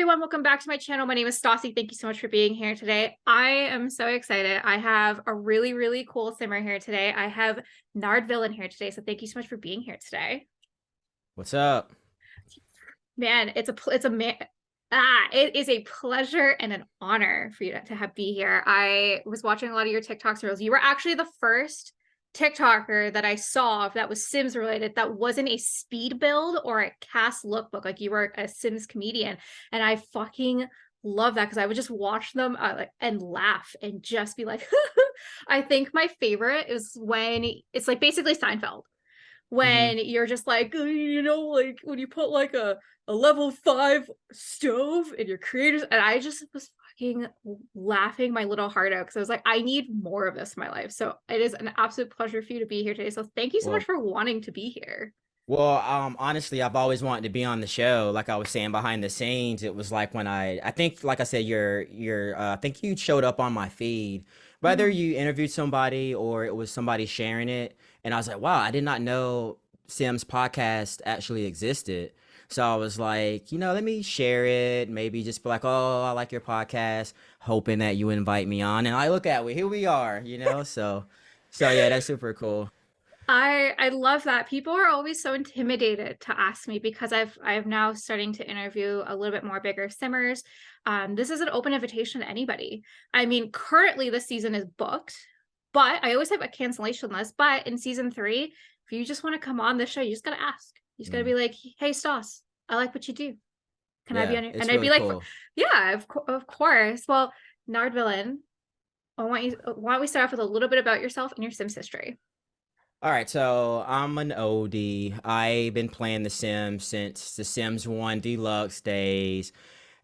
everyone, welcome back to my channel. My name is Stassi. Thank you so much for being here today. I am so excited. I have a really cool simmer here today. I have Nardvillain here today, so thank you so much for being here today. What's up? Man, it is a pleasure and an honor for you to have be here. I was watching a lot of your TikToks reels. You were actually the first TikToker that I saw that was Sims related that wasn't a speed build or a cast lookbook. Like, you were a Sims comedian, and I fucking love that because I would just watch them and laugh and just be like, I think my favorite is when it's like basically Seinfeld, hmm when you're just like, like when you put like a level 5 stove in your creators. And I just was fucking laughing my little heart out because I was like, I need more of this in my life. So it is an absolute pleasure for you to be here today. So thank you so much Well, for wanting to be here. honestly, I've always wanted to be on the show. Like I was saying behind the scenes, it was like when I think, like I said, I think you showed up on my feed, whether Mhm. you interviewed somebody or it was somebody sharing it, and I was like, wow, I did not know Sims podcast actually existed. So I was like, let me share it. Maybe just be like, oh, I like your podcast, hoping that you invite me on. And I look at it, here we are, So yeah, that's super cool. I love that. People are always so intimidated to ask me because I've now starting to interview a little bit more bigger simmers. This is an open invitation to anybody. I mean, currently this season is booked, but I always have a cancellation list. But in season 3, if you just want to come on this show, you just gotta ask. You just gotta Mm. be like, "Hey, Stas, I like what you do. Can I be Yeah, on it?" And it's I'd be really like, cool. "Yeah, of course." Well, Nardvillain, why don't we start off with a little bit about yourself and your Sims history? All right, so I'm an oldie. I've been playing The Sims since The Sims 1 Deluxe days.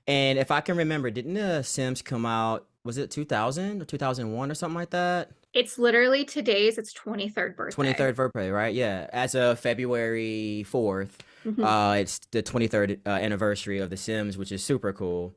And if I can remember, didn't The Sims come out, was it 2000 or 2001 or something like that? It's literally its 23rd birthday. 23rd birthday, right? Yeah, as of February 4th, Mhm. it's the 23rd anniversary of The Sims, which is super cool.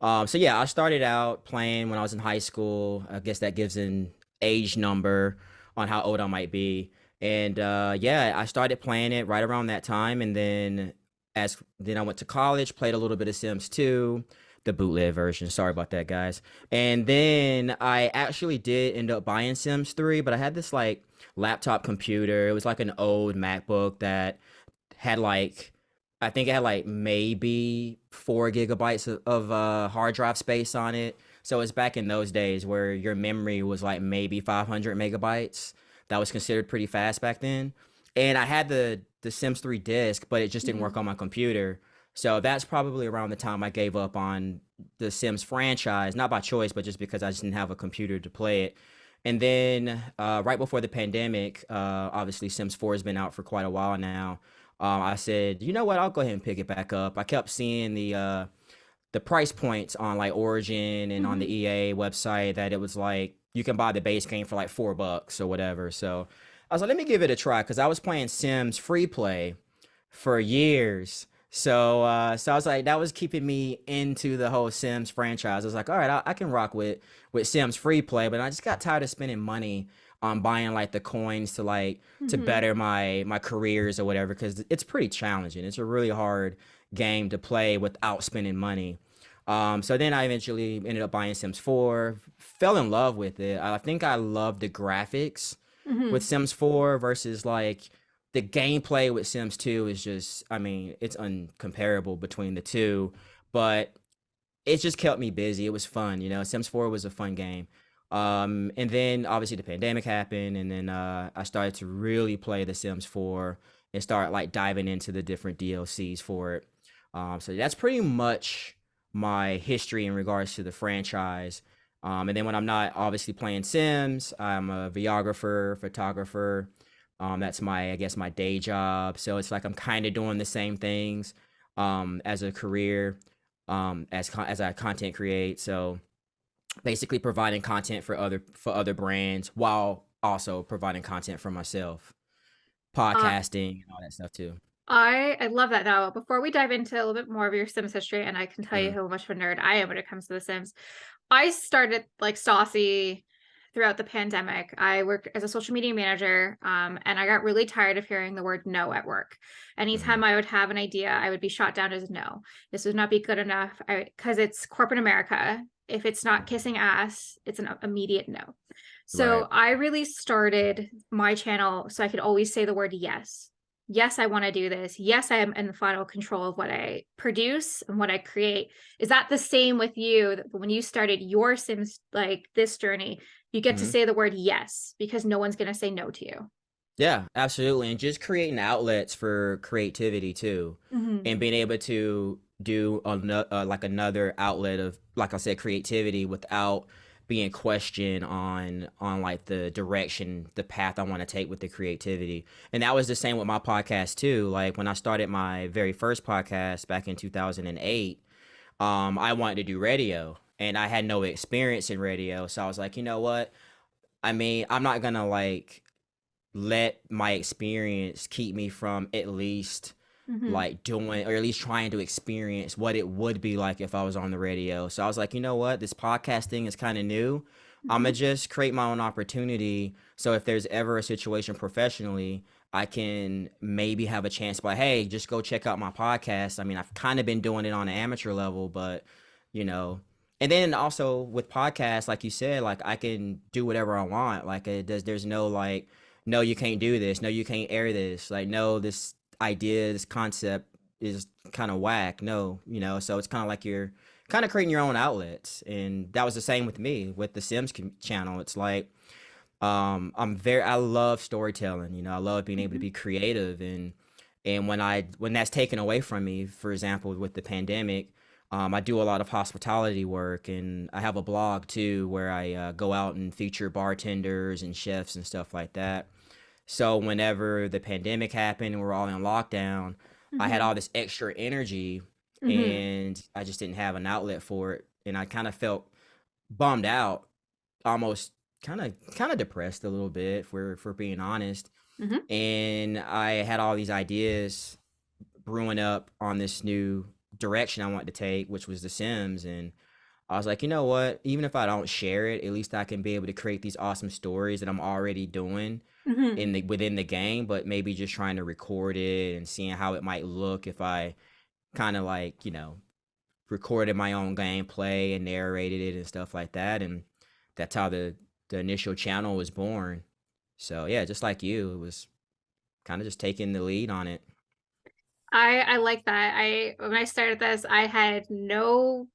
So yeah, I started out playing when I was in high school. I guess that gives an age number on how old I might be. And yeah, I started playing it right around that time, and then I went to college, played a little bit of Sims 2, the bootleg version. Sorry about that, guys. And then I actually did end up buying Sims 3, but I had this like laptop computer. It was like an old MacBook that had like I think it had like maybe 4 gigabytes of hard drive space on it. So it's back in those days where your memory was like maybe 500 megabytes. That was considered pretty fast back then. And I had the Sims 3 disc, but it just didn't work Mhm. on my computer. So that's probably around the time I gave up on the Sims franchise, not by choice, but just because I just didn't have a computer to play it. And then right before the pandemic, obviously Sims 4 has been out for quite a while now. I said, you know what, I'll go ahead and pick it back up. I kept seeing the price points on like Origin and on the Mhm. EA website that it was like you can buy the base game for like $4 or whatever. So I was like, let me give it a try because I was playing Sims free play for years. So I was like, that was keeping me into the whole Sims franchise. I was like, all right, I can rock with Sims free play, but I just got tired of spending money on buying like the coins to Mhm. better my careers or whatever because it's pretty challenging. It's a really hard game to play without spending money. So then I eventually ended up buying Sims 4, fell in love with it. I think I love the graphics with Mhm. Sims 4 versus like the gameplay with Sims 2 is just, I mean, it's uncomparable between the two, but it just kept me busy. It was fun, Sims 4 was a fun game. And then obviously the pandemic happened, and then I started to really play the Sims 4 and start like diving into the different DLCs for it. So that's pretty much my history in regards to the franchise. And then when I'm not obviously playing Sims, I'm a videographer, photographer. That's I guess, my day job. So it's like I'm kind of doing the same things as a career, as I content create. So basically providing content for other brands while also providing content for myself, Uh, podcasting and all that stuff too. I love that. Now, before we dive into a little bit more of your Sims history, and I can tell you Mhm. how much of a nerd I am when it comes to The Sims, I started like Stassi throughout the pandemic. I worked as a social media manager, and I got really tired of hearing the word no at work. Mhm. Anytime I would have an idea, I would be shot down as no. This would not be good enough. Because it's corporate America. If it's not kissing ass, it's an immediate no. Right. So I really started my channel so I could always say the word yes. Yes, I want to do this. Yes, I am in the final control of what I produce and what I create. Is that the same with you? That when you started your Sims, like this journey, you get to Mhm. say the word yes because no one's going to say no to you. Yeah, absolutely. And just creating outlets for creativity too. And Mhm. being able to do like another outlet of, like I said, creativity without being questioned on like the direction, the path I want to take with the creativity. And that was the same with my podcast too. Like when I started my very first podcast back in 2008, I wanted to do radio and I had no experience in radio. So I was like, you know what? I mean, I'm not gonna like let my experience keep me from at least Mhm. like doing or at least trying to experience what it would be like if I was on the radio. So I was like, you know what? This podcast thing is kind of new. I'm gonna Mhm. just create my own opportunity. So if there's ever a situation professionally, I can maybe have a chance by, hey, just go check out my podcast. I mean, I've kind of been doing it on an amateur level, but you know, and then also with podcasts, like you said, like I can do whatever I want. Like there's no like, no, you can't do this. No, you can't air this. Like, no, this idea, this concept is kind of whack. No, so it's kind of like you're kind of creating your own outlets. And that was the same with me with the Sims channel. It's like, I love storytelling. I love being able to Mhm. be creative and when that's taken away from me, for example, with the pandemic, I do a lot of hospitality work, and I have a blog too where I go out and feature bartenders and chefs and stuff like that. So whenever the pandemic happened and we're all in lockdown, I had Mhm. all this extra energy Mhm. and I just didn't have an outlet for it. And I kind of felt bummed out, almost kind of depressed a little bit for being honest. Mhm. And I had all these ideas brewing up on this new direction I wanted to take, which was The Sims. And I was like, you know what? Even if I don't share it, at least I can be able to create these awesome stories that I'm already doing Mhm. within the game, but maybe just trying to record it and seeing how it might look if I kind of like, recorded my own gameplay and narrated it and stuff like that. And that's how the initial channel was born. So yeah, just like you, it was kind of just taking the lead on it. I like that. I When I started this, I had no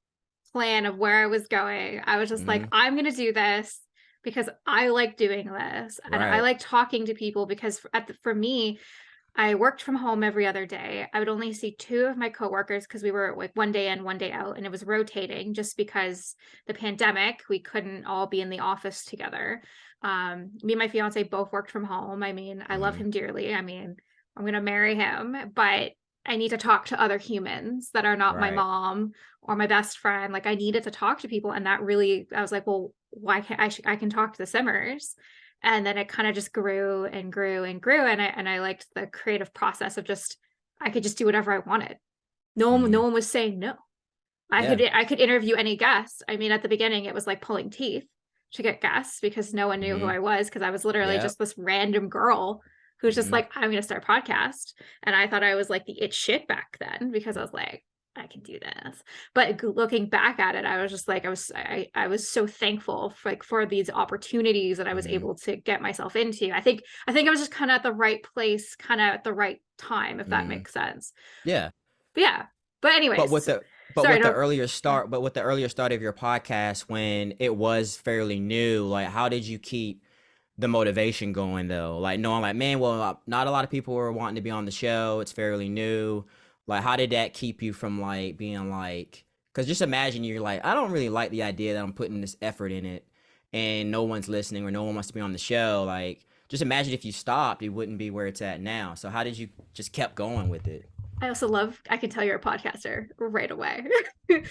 plan of where I was going. I was just like, Hmm. I'm gonna do this because I like doing this and I Right. like talking to people because for me, I worked from home every other day. I would only see two of my coworkers because we were like one day in, one day out, and it was rotating just because the pandemic, we couldn't all be in the office together. Me and my fiance both worked from home. I mean, I love Hmm. him dearly. I mean, I'm gonna marry him, but I need to talk to other humans that are not my Right. mom or my best friend. Like I needed to talk to people, and that really, I was like, well, why can't I can talk to the Simmers. And then it kind of just grew and grew and grew, and I liked the creative process of just I could just do whatever I wanted. No Hmm. one was saying no. Yeah. I could interview any guest. I mean, at the beginning, it was like pulling teeth to get guests because no one knew who Hmm. I was because I was literally Yep. just this random girl who's just Hmm. like, I'm gonna start a podcast. And I thought I was like the it shit back then because I was like, I can do this. But looking back at it, I was just like, I was so thankful for for these opportunities that I was Hmm. able to get myself into. I think I was just kind of at the right place, kind of at the right time, if that Hmm. makes sense. Yeah. But yeah. But But with anyways, the but sorry, with the no. earlier Yeah. start, but with the earlier start of your podcast when it was fairly new, like how did you keep the motivation going though? Like knowing like, man, well, not a lot of people are wanting to be on the show. It's fairly new. Like how did that keep you from like being like, cuz just imagine you're like, I don't really like the idea that I'm putting this effort in it and no one's listening or no one wants to be on the show. Like just imagine if you stopped, it wouldn't be where it's at now. So how did you just kept going with it? I also love I can tell you're a podcaster right away.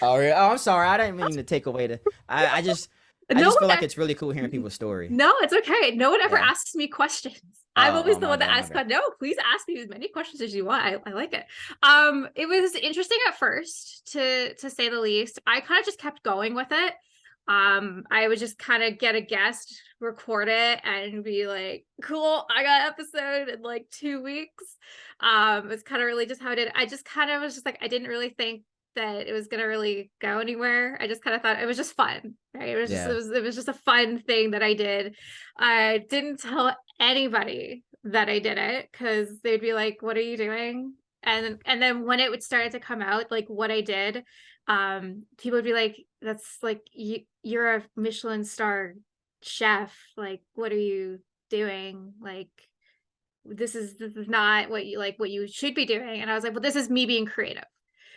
Oh, really? Oh, I'm sorry. I didn't mean to take away the. I No just feel one like it's really cool hearing people's story. No, it's okay. No one ever Yeah. asks me questions. I'm Oh, always oh, the my one that bad, my asks, bad. but no, please ask me as many questions as you want. I like it. It was interesting at first to say the least. I kind of just kept going with it. I would just kind of get a guest, record it, and be like, cool, I got an episode in like 2 weeks. It's kind of really just how I did it. I just kind of was just like, I didn't really think that it was gonna really go anywhere. I just kind of thought it was just fun, right? Yeah. It was just a fun thing that I did. I didn't tell anybody that I did it because they'd be like, what are you doing? And then when it would start to come out, like what I did, people would be like, that's like you're a Michelin star chef, like what are you doing? Like this is not what you like what you should be doing. And I was like, well, this is me being creative.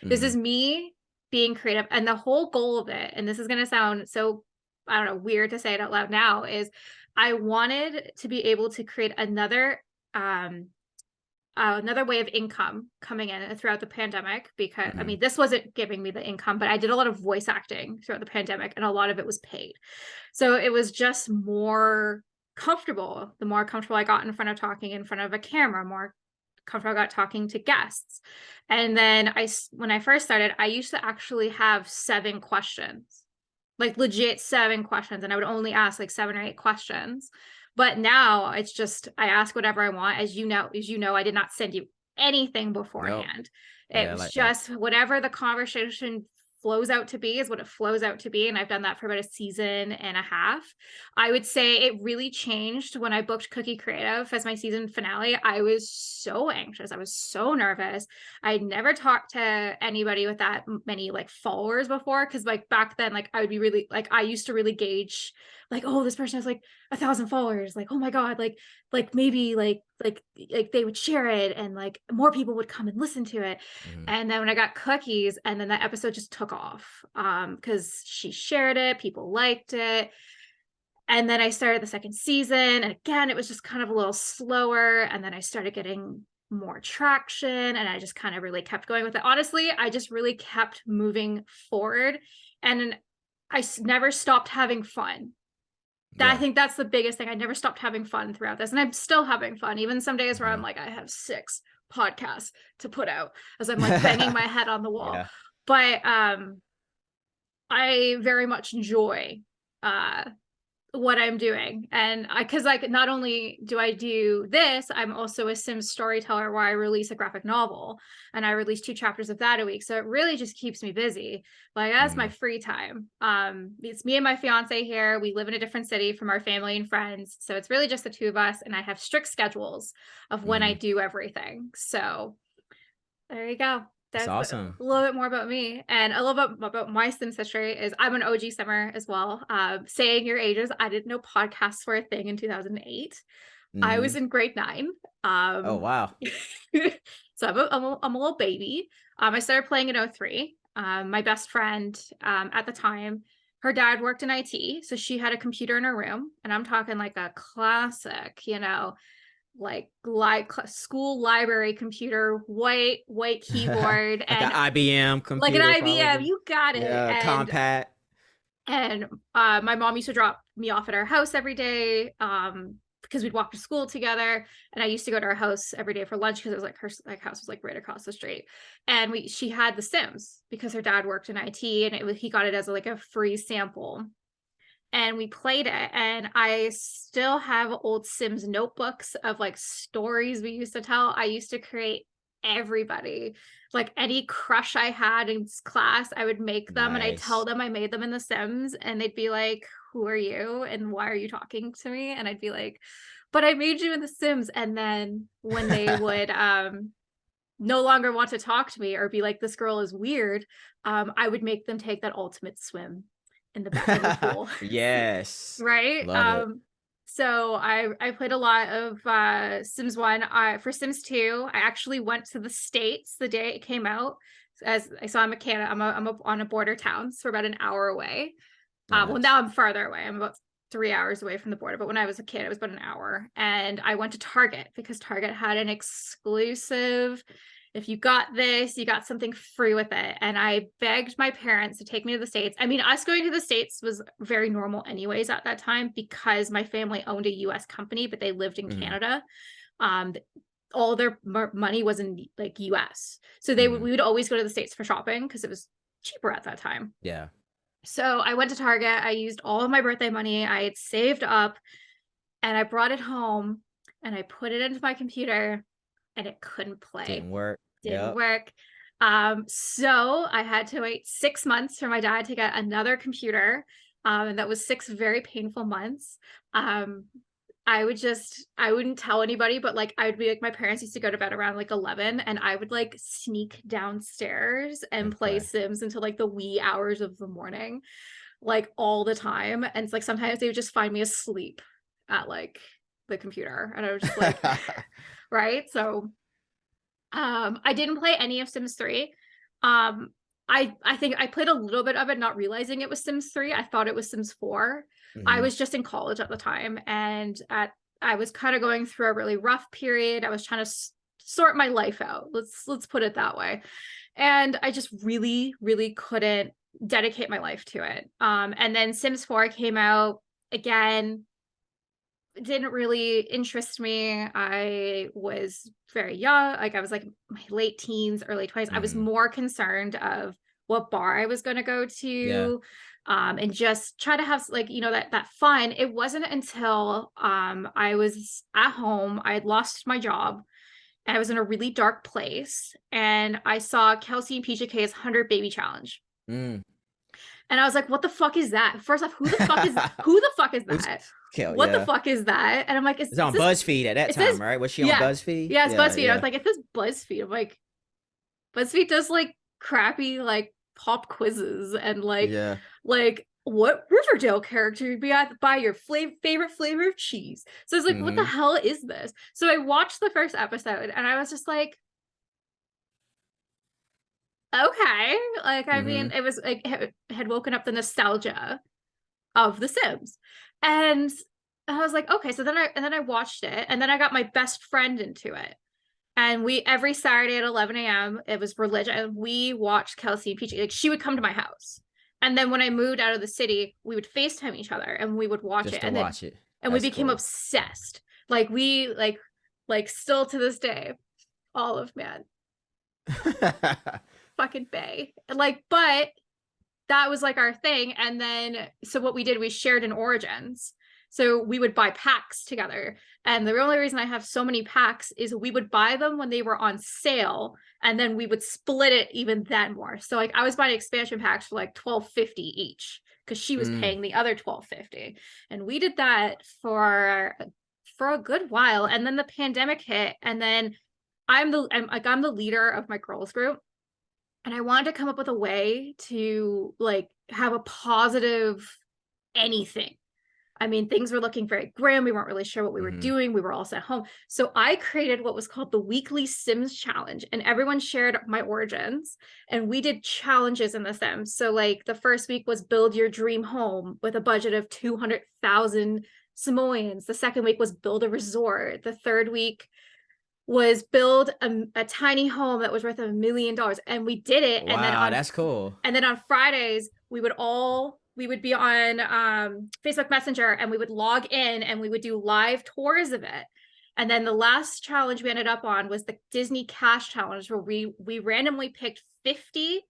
This Mhm. is me being creative. And the whole goal of it, and this is gonna sound so, I don't know, weird to say it out loud now, is I wanted to be able to create um another way of income coming in throughout the pandemic, because I Mhm. mean, this wasn't giving me the income, but I did a lot of voice acting throughout the pandemic and a lot of it was paid. So it was just more comfortable. The more comfortable I got in front of talking in front of a camera, more comfortable I got talking to guests. And then when I first started, I used to actually have 7 questions, like legit 7 questions, and I would only ask like 7 or 8 questions. But now it's just I ask whatever I want. As you know, I did not send you anything Nope. beforehand. Yeah, It I was like that. just whatever the conversation flows out to be is what it flows out to be. And I've done that for about a season and a half. I would say it really changed when I booked Cookie Creative as my season finale. I was so anxious. I was so nervous. I'd never talked to anybody with that many like followers before. Cause like back then, like I would be really like, I used to really gauge like, oh, this person has like 1,000 followers. Like, oh my God, maybe like they would share it and like more people would come and listen to it. Mhm. And then when I got Cookies, and then that episode just took off because she shared it, people liked it. And then I started the second season, and again, it was just kind of a little slower. And then I started getting more traction, and I just kind of really kept going with it. Honestly, I just really kept moving forward, and never stopped having fun. I Yeah. think that's the biggest thing. I never stopped having fun throughout this, and I'm still having fun. Even some days where I'm Mhm. like, I have 6 podcasts to put out as I'm like banging my head on the wall. Yeah. But I very much enjoy uh what I'm doing. And because like not only do I do this, I'm also a Sims storyteller where I release a graphic novel and I release 2 chapters of that a week. So it really just keeps me busy. Like that's my Mhm. free time. It's me and my fiance here. We live in a different city from our family and friends. So it's really just the two of us. And I have strict schedules of when I Mhm. do everything. So there you go. That's That's a awesome. little bit more about me. And a little bit about my Sims history is I'm an OG Simmer as well. Saying your ages, I didn't know podcasts were a thing in 2008. I was Mhm. in grade 9. Oh, Um, wow. so I'm a little baby. I started playing in '03. My best friend at the time, her dad worked in IT. So she had a computer in her room. And I'm talking like a classic, like school library computer, white keyboard, Like an and IBM like an computer IBM, probably. you got it. Yeah, compact. And my mom used to drop me off at our house every day because we'd walk to school together, and I used to go to her house every day for lunch because it was like her like house was like right across the street. And she had The Sims because her dad worked in IT, and he got it as like a free sample, and we played it. And I still have old Sims notebooks of like stories we used to tell. I used to create everybody, like any crush I had in class, I would make them and I'd tell Nice. them I made them in The Sims, and they'd be like, who are you and why are you talking to me? And I'd be like, but I made you in The Sims. And then when they would no longer want to talk to me or be like, this girl is weird, I would make them take that ultimate swim in the pool. Yes. Right? Love it. So I played a lot of Sims 1. For Sims 2, I actually went to the States the day it came out. As I saw, I'm a Canada, on a border town, so we're about an hour away. Well, Nice. now I'm farther away. I'm about 3 hours away from the border, but when I was a kid, it was about an hour. And I went to Target because Target had an exclusive. If you got this, you got something free with it. And I begged my parents to take me to the States. I mean, us going to the States was very normal, anyways, at that time because my family owned a US company, but they lived in Mhm. Canada. Um, all their money was in like US. So Mhm. we would always go to the States for shopping because it was cheaper at that time. Yeah. So I went to Target. I used all of my birthday money. I had saved up and I brought it home and I put it into my computer and it couldn't play. Didn't work. Didn't Yep. work. So I had to wait 6 months for my dad to get another computer. And that was 6 very painful months. Um, I wouldn't tell anybody, but like I would be like, my parents used to go to bed around like 11 and I would like sneak downstairs and And play play. Sims until like the wee hours of the morning, like all the time. And it's like sometimes they would just find me asleep at like the computer and I was just like, right. So I didn't play any of Sims 3. Um, I think I played a little bit of it, not realizing it was Sims 3. I thought it was Sims 4. I Hmm. was just in college at the time, and I was kind of going through a really rough period. I was trying to sort my life out. Let's put it that way. And I just really, really couldn't dedicate my life to it. And then Sims 4 came out again, didn't really interest me. I was very young, like I was like my late teens, early 20s. I was Hmm. more concerned of what bar I was going to go Yeah. to, and just try to have like, that fun. It wasn't until I was at home, I had lost my job, and I was in a really dark place, and I saw Kelsey and PJK's 100 baby challenge. Mm. And I was like, what the fuck is that? First off, who the fuck is Who's that? kill? What the Yeah. fuck is that? And I'm like, It's is on this, BuzzFeed at that it says, time, right? Was she on yeah, BuzzFeed? yeah, it's Yeah, BuzzFeed. I was yeah. like, it says BuzzFeed. I'm like, BuzzFeed does like crappy like pop quizzes and Yeah. like what Riverdale character would be at by your favorite flavor of cheese. So it's like, what the Hmm. hell is this? So I watched the first episode and I was just like, okay. Like, I mean, Hmm. it was like had woken up the nostalgia of The Sims. And I was like, okay. So then I watched it and then I got my best friend into it. And we every Saturday at 11 a.m. it was religion. We watched Kelsey and Peachy. Like she would come to my house. And then when I moved out of the city, we would FaceTime each other and we would watch it. Just to watch it. And we That's became cool. obsessed. Like we like still to this day, all of man, fucking Bay. Like, but that was like our thing. And then so what we did, we shared in Origins. So we would buy packs together. And the only reason I have so many packs is we would buy them when they were on sale and then we would split it even then more. So like I was buying expansion packs for like 12.50 each because she was Mm. paying the other 12.50. And we did that for a good while. And then the pandemic hit and then I'm the leader of my girls group and I wanted to come up with a way to like have a positive anything. I mean, things were looking very grim. We weren't really sure what we were Hmm. doing. We were all at home. So I created what was called the Weekly Sims Challenge, and everyone shared my origins. And we did challenges in the Sims. So, like, the first week was build your dream home with a budget of 200,000 simoleons. The second week was build a resort. The third week was build a tiny home that was worth $1 million, and we did it. And then Wow, that's cool. on Fridays we would be on Facebook Messenger and we would log in and we would do live tours of it. And then the last challenge we ended up on was the Disney Cash Challenge, where we randomly picked 50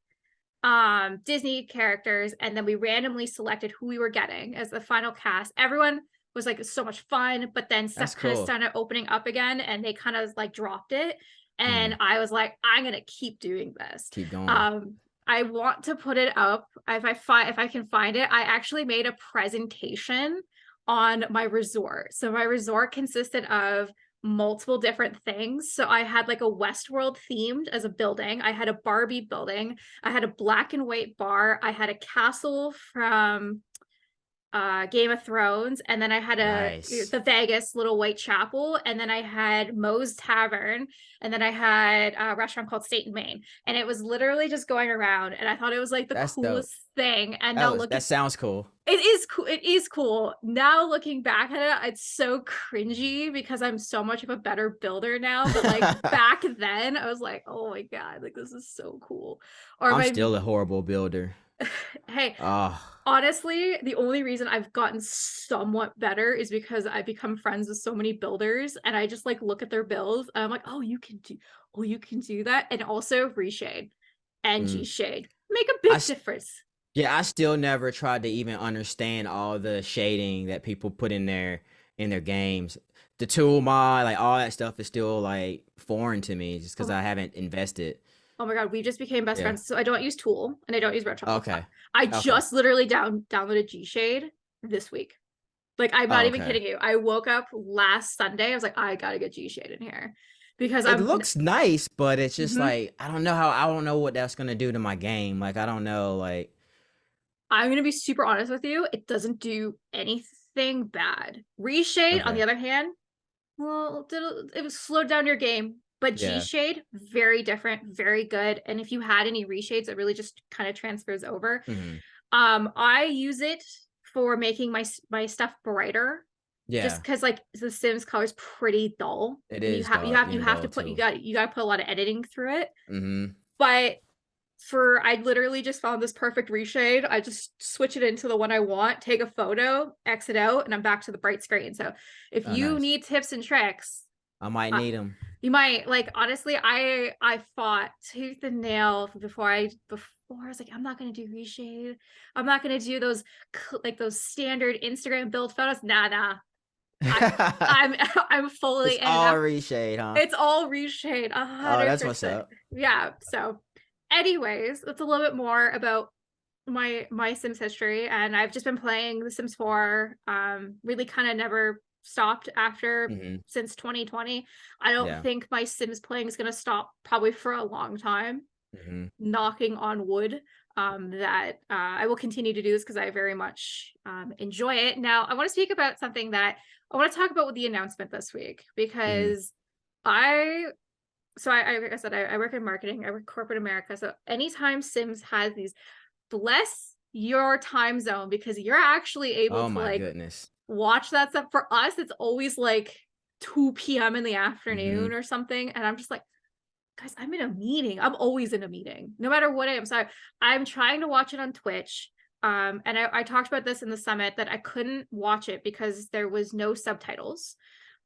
Disney characters and then we randomly selected who we were getting as the final cast. Everyone was like so much fun, but then That's stuff kind of cool. started opening up again and they kind of like dropped it. Mm. And I was like, I'm gonna keep doing this. Keep going. um I want to put it up if I can find it. I actually made a presentation on my resort. So my resort consisted of multiple different things. So I had like a Westworld themed as a building. I had a Barbie building. I had a black and white bar. I had a castle from Game of Thrones, and then I had Nice. the Vegas little white chapel, and then I had Moe's Tavern, and then I had a restaurant called State and Main, and it was literally just going around, and I thought it was like the That's dope. coolest thing. And now That looking, sounds cool. it is cool. It is cool. Now looking back at it, it's so cringy because I'm so much of a better builder now. But like back then, I was like, oh my god, like this is so cool. Or I'm my still a horrible builder. hey, Oh, honestly, the only reason I've gotten somewhat better is because I've become friends with so many builders and I just like look at their builds and I'm like, oh, you can do that. And also reshade and mm. G shade make a I big s- difference. Yeah, I still never tried to even understand all the shading that people put in their games. The tool mod, like all that stuff is still like foreign to me just because Oh, I haven't invested. oh my God, we just became best Yeah. friends. So I don't use Tool and I don't use Red Truffle. Okay. I Okay. just literally downloaded G Shade this week. Like, I'm not Oh, even okay. kidding you. I woke up last Sunday. I was like, I gotta get G Shade in here because It looks nice, but it's just Mhm. like I don't know what that's gonna do to my game. Like I don't know, like I'm gonna be super honest with you. It doesn't do anything bad. Reshade, on the okay. other hand, well, it was slowed down your game. But G Yeah. Shade, very different, very good. And if you had any reshades, it really just kind of transfers over. Hmm. I use it for making my stuff brighter, just Yeah. because like the Sims color is pretty dull, It and is dark you and have to dull put too. you got to put a lot of editing through it. Hmm. But I literally just found this perfect reshade. I just switch it into the one I want, take a photo, exit out, and I'm back to the bright screen. So if Oh, you nice. need tips and tricks, I might uh, need them. you might like honestly, I fought tooth and nail before I was like, I'm not gonna do reshade. I'm not gonna do those like those standard Instagram build photos. Nah. I I'm I'm It's fully in all enough. reshade, huh? It's all reshade, Oh, hundred that's what's percent. up. Yeah. So, anyways, that's a little bit more about my Sims history, and I've just been playing The Sims 4. Really kind of never stopped after Hmm. since 2020. I don't Yeah. think my Sims playing is gonna stop probably for a long time. Hmm. Knocking on wood. That I will continue to do this because I very much enjoy it. Now, I want to speak about something that I want to talk about with the announcement this week Hmm. because I like I said, I work in marketing, I work corporate America. So anytime Sims has these, bless your time zone because you're actually able Oh to my like goodness. watch that stuff. For us, it's always like 2 p.m. in the Hmm. afternoon or something. And I'm just like, guys, I'm in a meeting. I'm always in a meeting, no matter what I am. So I'm trying to watch it on Twitch. And I talked about this in the summit that I couldn't watch it because there was no subtitles.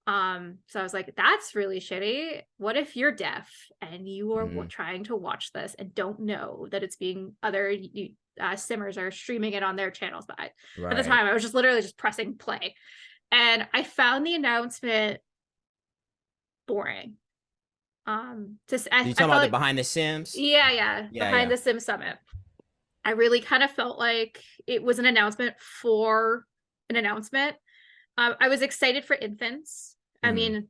So I was like, that's really shitty. What if you're deaf and you are Hmm. trying to watch this and don't know that it's being other simmers are streaming it on their channels? But at the Right. time, I was just literally just pressing play, and I found the announcement boring. Just You I talking felt about the like, behind the Sims? yeah, Yeah, behind yeah. the Sim Summit. I really kind of felt like it was an announcement for an announcement. I was excited for infants. I Hmm. mean,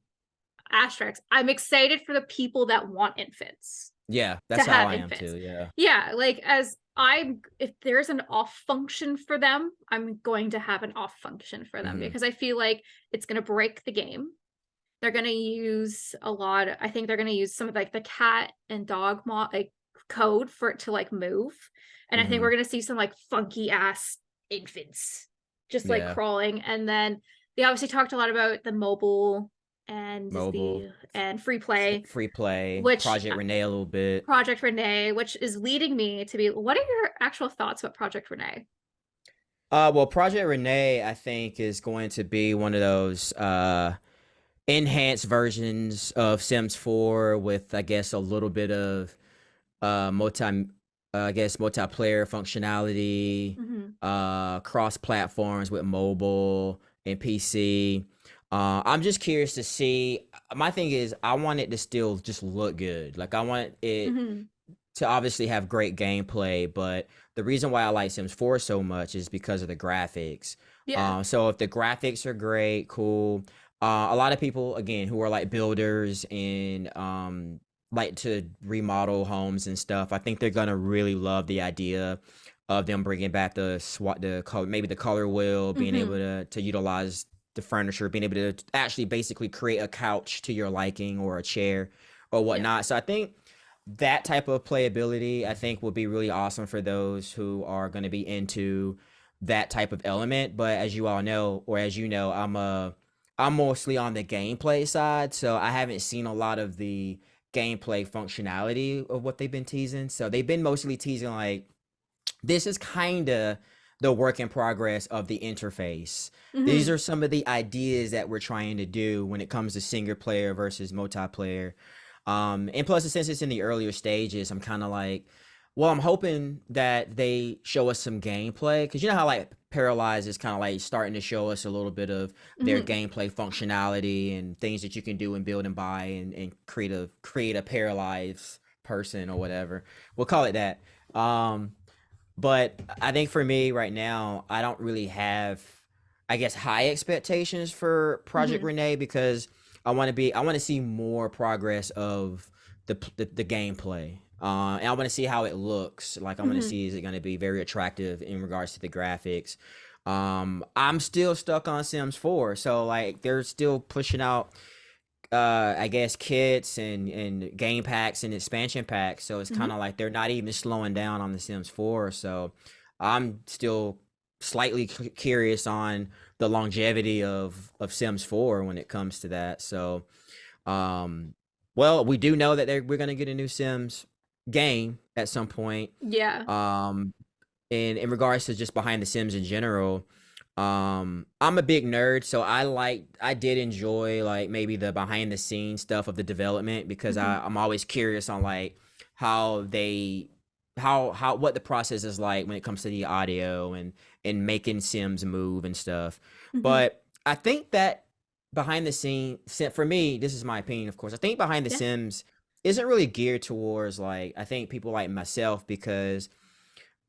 asterisks. I'm excited for the people that want infants Yeah, to that's how have I am infants. too. Yeah. Yeah, like as I'm, if there's an off function for them, I'm going to have an off function for them Hmm. because I feel like it's going to break the game. They're gonna use a lot. I think they're gonna use some of like the cat and dog like code for it to like move, and I think Hmm. we're gonna see some like funky ass infants just like Yeah. crawling. And then they obviously talked a lot about the mobile and Mobile, the and free play, free play, which Project Renee a little bit. Project Renee, which is leading me to be. What are your actual thoughts about Project Renee? Well, Project Renee, I think, is going to be one of those enhanced versions of Sims 4 with, I guess, a little bit of multi, I guess, multiplayer functionality, Mm-hmm. cross platforms with mobile and PC. I'm just curious to see. My thing is, I want it to still just look good. Like, I want it Mm-hmm. to obviously have great gameplay, but the reason why I like Sims 4 so much is because of the graphics. Yeah. So if the graphics are great, cool. A lot of people, again, who are like builders and like to remodel homes and stuff, I think they're gonna really love the idea of them bringing back the color, maybe the color wheel, being able Mm-hmm. to utilize the furniture, being able to actually basically create a couch to your liking or a chair or Yeah. whatnot. So I think that type of playability, I think, will be really awesome for those who are going to be into that type of element. But as you all know, or as you know, I'm mostly on the gameplay side, so I haven't seen a lot of the gameplay functionality of what they've been teasing. So they've been mostly teasing like this is kind of the work in progress of the interface. These Mm-hmm. are some of the ideas that we're trying to do when it comes to single player versus multiplayer. And plus, since it's in the earlier stages, I'm kind of like, Well, I'm hoping that they show us some gameplay because you know how like Paralyze is kind of like starting to show us a little bit of their Mhm. gameplay functionality and things that you can do and build and buy and create a paralyzed person or whatever. We'll call it that. Um, but I think for me right now, I don't really have, I guess, high expectations for Project Mhm. Renee because I want to see more progress of the gameplay. And I want to see how it looks. Like I want to Mhm. see is it going to be very attractive in regards to the graphics. I'm still stuck on Sims 4, so like they're still pushing out I guess kits and game packs and expansion packs. So it's kind Mhm. of like they're not even slowing down on the Sims 4. So I'm still slightly curious on the longevity of Sims 4 when it comes to that. So um well, we do know that we're going to get a new Sims game at some point. Yeah. Um in regards to just behind the Sims in general, I'm a big nerd, so I did enjoy like maybe the behind the scenes stuff of the development because Mhm. I'm always curious on like how they how what the process is like when it comes to the audio and making Sims move and stuff. Mhm. But I think that behind the scene for me, this is my opinion, of course. I think behind the Yeah. Sims isn't really geared towards like I think people like myself because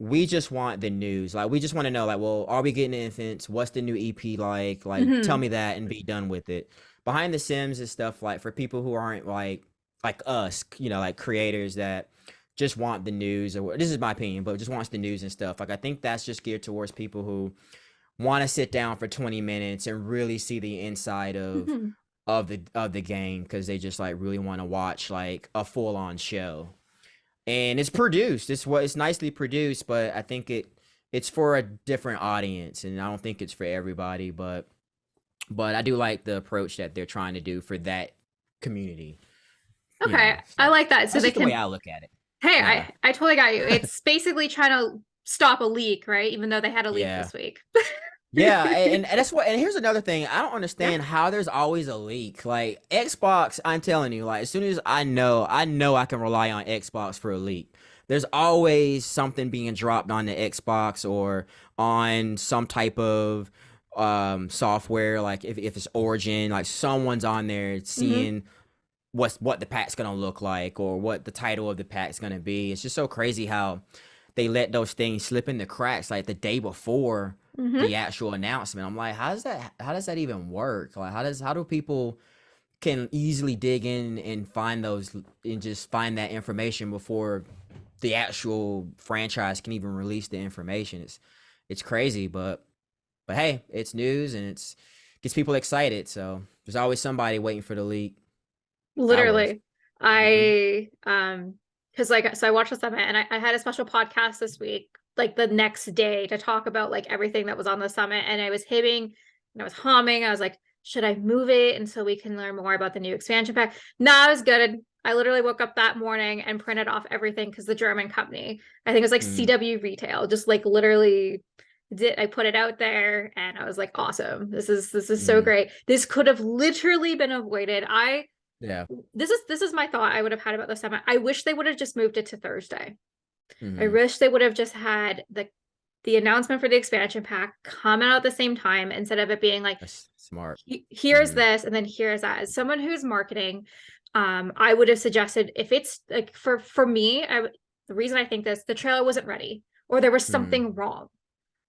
we just want the news. Like we just want to know, like, well, are we getting infants? What's the new EP like? Like, tell Mhm. me that and be done with it. Behind the Sims is stuff like for people who aren't like us, you know, like creators that just want the news or this is my opinion, but just wants the news and stuff. Like I think that's just geared towards people who want to sit down for 20 minutes and really see the inside Mhm. of the game because they just like really want to watch like a full on show and it's produced. It's nicely produced, but I think it's for a different audience, and I don't think it's for everybody. But I do like the approach that they're trying to do for that community. You Okay. know, I so like that. So that's they just the way can, I look at it. hey, Yeah, I totally got you. It's basically trying to stop a leak, right? Even though they had a leak yeah. this week. Yeah, and that's what. And here's another thing. I don't Yeah. understand how there's always a leak. Like Xbox, I'm telling you, like as soon as I know I can rely on Xbox for a leak. There's always something being dropped on the Xbox or on some type of software. Like if it's Origin, like someone's on there Hmm. seeing what the pack's gonna look like or what the title of the pack's gonna be. It's just so crazy how they let those things slip in the cracks like the day before Hmm. the actual announcement. I'm like, how does that even work? Like how do people can easily dig in and find those and just find that information before the actual franchise can even release the information? It's crazy, but hey, it's news and it's gets people excited. So there's always somebody waiting for the leak. I was. Literally. Hmm. Because like, so I watched the summit and I had a special podcast this week, like the next day to talk about like everything that was on the summit. And I was hiving and I was humming. I was like, should I move it until we can learn more about the new expansion pack? No, I was good. I literally woke up that morning and printed off everything because the German company, I think it was like Mm, CW Retail, just like literally did I put it out there and I was like, awesome. This is so mm, great. This could have literally been avoided. I yeah. this is my thought I would have had about the summit. I wish they would have just moved it to Thursday. I Hmm. wish they would have just had the announcement for the expansion pack come out at the same time instead of it being like That's smart. here's Hmm. this and then here's that. As someone who's marketing, I would have suggested if it's like for me, the reason I think this, the trailer wasn't ready or there was Hmm. something wrong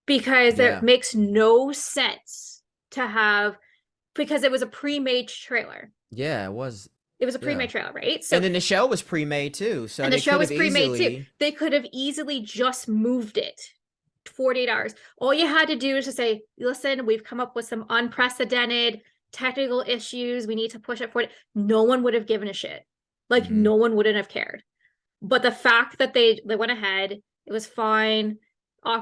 because it Yeah. makes no sense to have because it was a pre-made trailer. Yeah, it was. It was a Yeah. pre-made trailer, right? So And then the show was pre-made too, so and the they show could was have pre-made too. easily. They could have easily just moved it 48 hours. All you had to do is to say, listen, we've come up with some unprecedented technical issues. We need to push it forward. No one would have given a shit. Like Hmm. no one wouldn't have cared. But the fact that they went ahead, it was fine.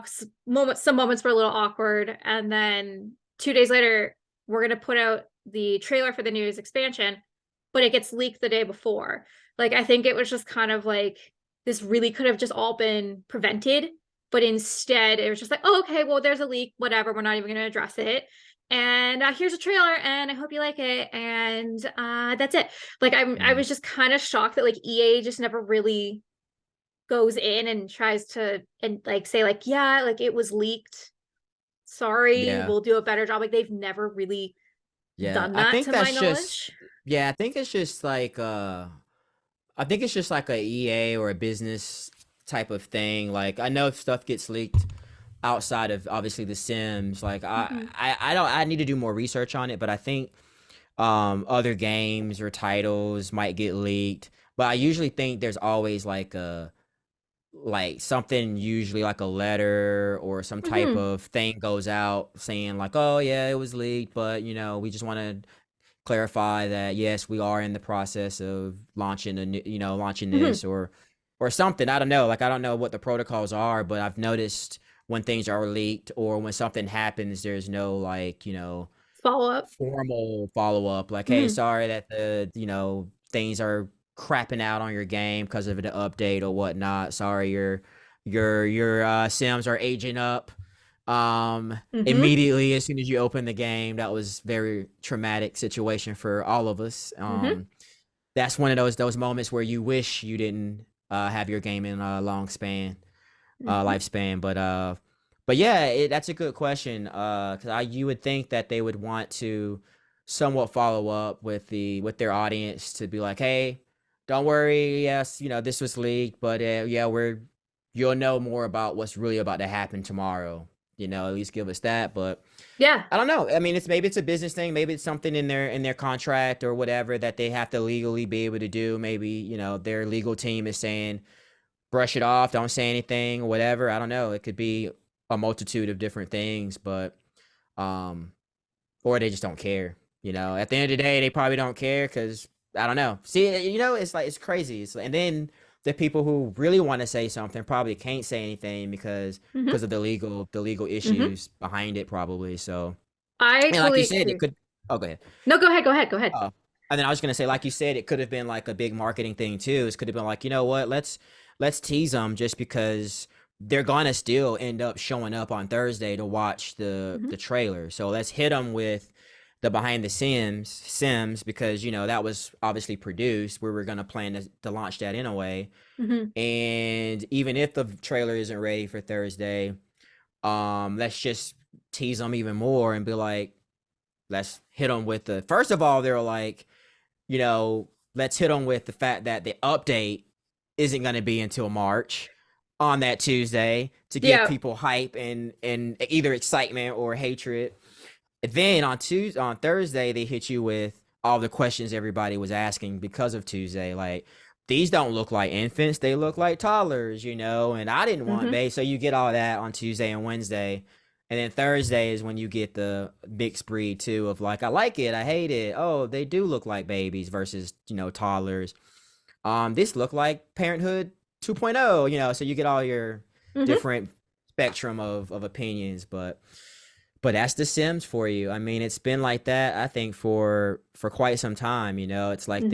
Some moments were a little awkward. And then 2 days later, we're gonna put out the trailer for the news expansion, but it gets leaked the day before. Like I think it was just kind of like this really could have just all been prevented, but instead it was just like, oh, okay, well, there's a leak, whatever. We're not even gonna address it. And here's a trailer, and I hope you like it. And that's it. Like I Hmm. was just kind of shocked that like EA just never really goes in and tries to and like say like, yeah, like it was leaked. Sorry, Yeah. we'll do a better job. Like they've never really Yeah. done I that think to my that's just knowledge. yeah, I think it's just like I think it's just like a EA or a business type of thing. Like I know if stuff gets leaked outside of obviously The Sims, like Hmm. I don't I need to do more research on it, but I think other games or titles might get leaked. But I usually think there's always like a like something usually like a letter or some type Hmm. of thing goes out saying like, oh yeah, it was leaked, but you know, we just want to clarify that yes, we are in the process of launching a new, you know, launching Hmm. this or something. I don't know. Like I don't know what the protocols are, but I've noticed when things are leaked or when something happens, there's no like, you know, Follow up. formal follow up like, hey, Hmm. sorry that the, you know, things are crapping out on your game because of the update or whatnot. Sorry, your Sims are aging up Hmm. immediately as soon as you open the game. That was very traumatic situation for all of us. Hmm. That's one of those moments where you wish you didn't have your game in a long span Hmm. lifespan. But yeah, that's a good question. Because you would think that they would want to somewhat follow up with with their audience to be like, hey, don't worry. Yes, you know this was leaked, but yeah, you'll know more about what's really about to happen tomorrow. You know, at least give us that. But Yeah. I don't know. I mean, it's maybe it's a business thing. Maybe it's something in their contract or whatever that they have to legally be able to do. Maybe you know their legal team is saying brush it off, don't say anything, whatever. I don't know. It could be a multitude of different things, but um, or they just don't care. You know, at the end of the day, they probably don't care because I don't know. See, you know, it's like it's crazy. And then the people who really want to say something probably can't say anything Hmm. of the legal Hmm. issues behind it, probably. So, I and like you totally said, it agree. could. Oh, go ahead. No, go ahead, go ahead, go ahead. And then I was gonna say, like you said, it could have been like a big marketing thing too. It could have been like, you know what, let's tease them just because they're gonna still end up showing up on Thursday to watch Hmm. the trailer. So let's hit them with the behind the Sims because you know that was obviously produced. We were gonna plan to launch that anyway. Hmm. And even if the trailer isn't ready for Thursday, let's just tease them even more and be like, let's hit them with the first of all, they're like you know, let's hit them with the fact that the update isn't going to be until March on that Tuesday to give Yeah. people hype and either excitement or hatred. And then on Thursday they hit you with all the questions everybody was asking because of Tuesday, like these don't look like infants, they look like toddlers, you know, and I didn't want Hmm. baby. So you get all that on Tuesday and Wednesday. And then Thursday is when you get the mixed breed too of like I like it, I hate it. Oh, they do look like babies versus, you know, toddlers. This look like Parenthood 2.0, you know, so you get all your Hmm. different spectrum of opinions, but that's The Sims for you. I mean, it's been like that I think for quite some time, you know. It's like Hmm.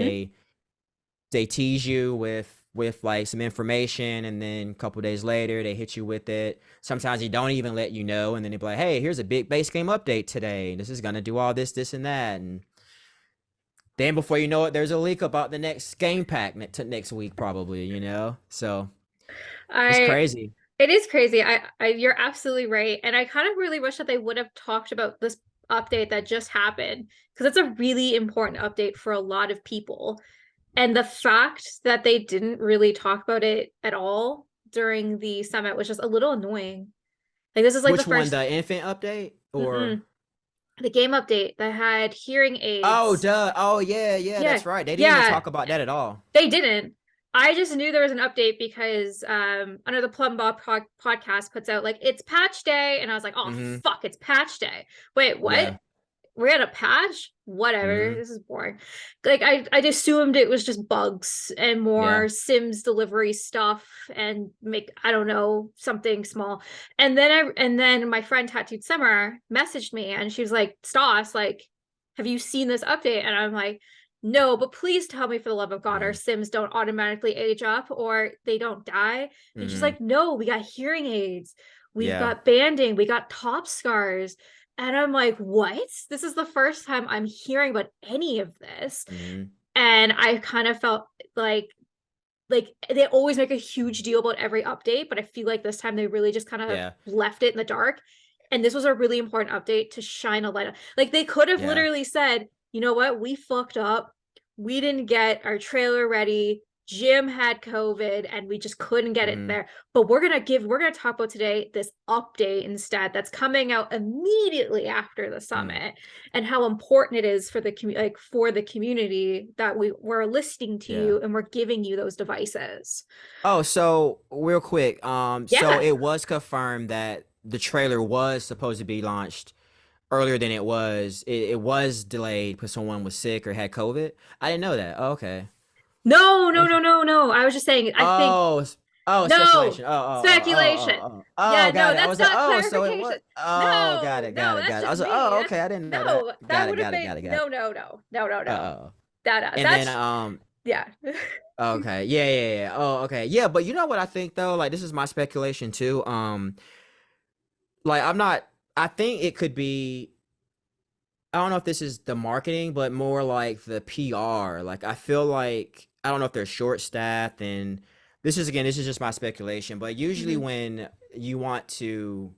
they tease you with like some information and then a couple days later they hit you with it. Sometimes they don't even let you know and then they be like, "Hey, here's a big base game update today. This is going to do all this and that." And then before you know it, there's a leak about the next game pack next week probably, you know. So, it's I crazy. It is crazy. You're absolutely right. And I kind of really wish that they would have talked about this update that just happened because it's a really important update for a lot of people. And the fact that they didn't really talk about it at all during the summit was just a little annoying. Like this is like the Which one, first the infant update or mm-mm, the game update that had hearing oh, aids. duh. Oh, yeah, yeah, Yeah, that's right. They didn't even yeah, talk about that at all. they didn't. I just knew there was an update because under the Plum Bob podcast puts out like it's patch day, and I was like, oh Mhm. fuck, it's patch day. Wait, what? Yeah. We're at a patch? Whatever. Mhm. This is boring. Like I assumed it was just bugs and Yeah. more Sims delivery stuff and make I don't know something small. And then my friend Tattooed Summer messaged me and she was like, Stas, like, have you seen this update? And I'm like, no, but please tell me for the love of God, our Mhm. Sims don't automatically age up or they don't die. And she's Mhm. like, no, we got hearing aids, we've Yeah. got banding, we got top scars. And I'm like, what? This is the first time I'm hearing about any of this. Mhm. And I kind of felt like like they always make a huge deal about every update, but I feel like this time they really just kind of Yeah. left it in the dark. And this was a really important update to shine a light on. Like they could have Yeah. literally said, you know what, we fucked up. We didn't get our trailer ready. Jim had COVID and we just couldn't get it Hmm. there. But we're gonna talk about today this update instead that's coming out immediately after the Hmm. summit, and how important it is for the like for the community that we're listening to Yeah. you and we're giving you those devices. Oh, so real quick, so Yeah. it was confirmed that the trailer was supposed to be launched earlier than it was. It was delayed because someone was sick or had COVID. I didn't know that. Oh, okay. No, no, no, Inter- no, no. I was just saying, I think Oh, oh, no speculation. speculation. Oh, Yeah, no, got it. I that's was like, not oh, so it was. clarification. Oh, got No, it, got no, it, that's got it. I just was like, me. oh, That's okay, I didn't know that. no, Got that it, would have got it, been got it, got it. no, no, no, no, no, no. Uh, That and then that's yeah. okay, yeah, yeah, yeah. Oh, okay, yeah. But you know what I think though? Like, this is my speculation too. Like, I'm not. I think it could be. I don't know if this is the marketing, but more like the PR. Like, I feel like I don't know if they're short staffed, and this is just my speculation. But usually, Mhm. when you want to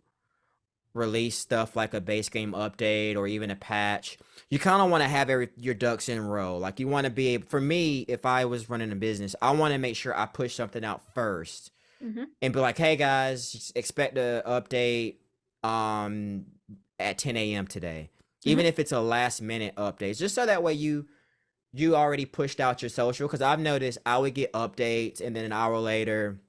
release stuff like a base game update or even a patch, you kind of want to have your ducks in a row. Like, you want to be able, for me, if I was running a business, I want to make sure I push something out first Mhm. and be like, hey guys, expect a update um at 10 a.m. today. Even Mhm. if it's a last minute update, just so that way you already pushed out your social. Because I've noticed I would get updates and then an hour later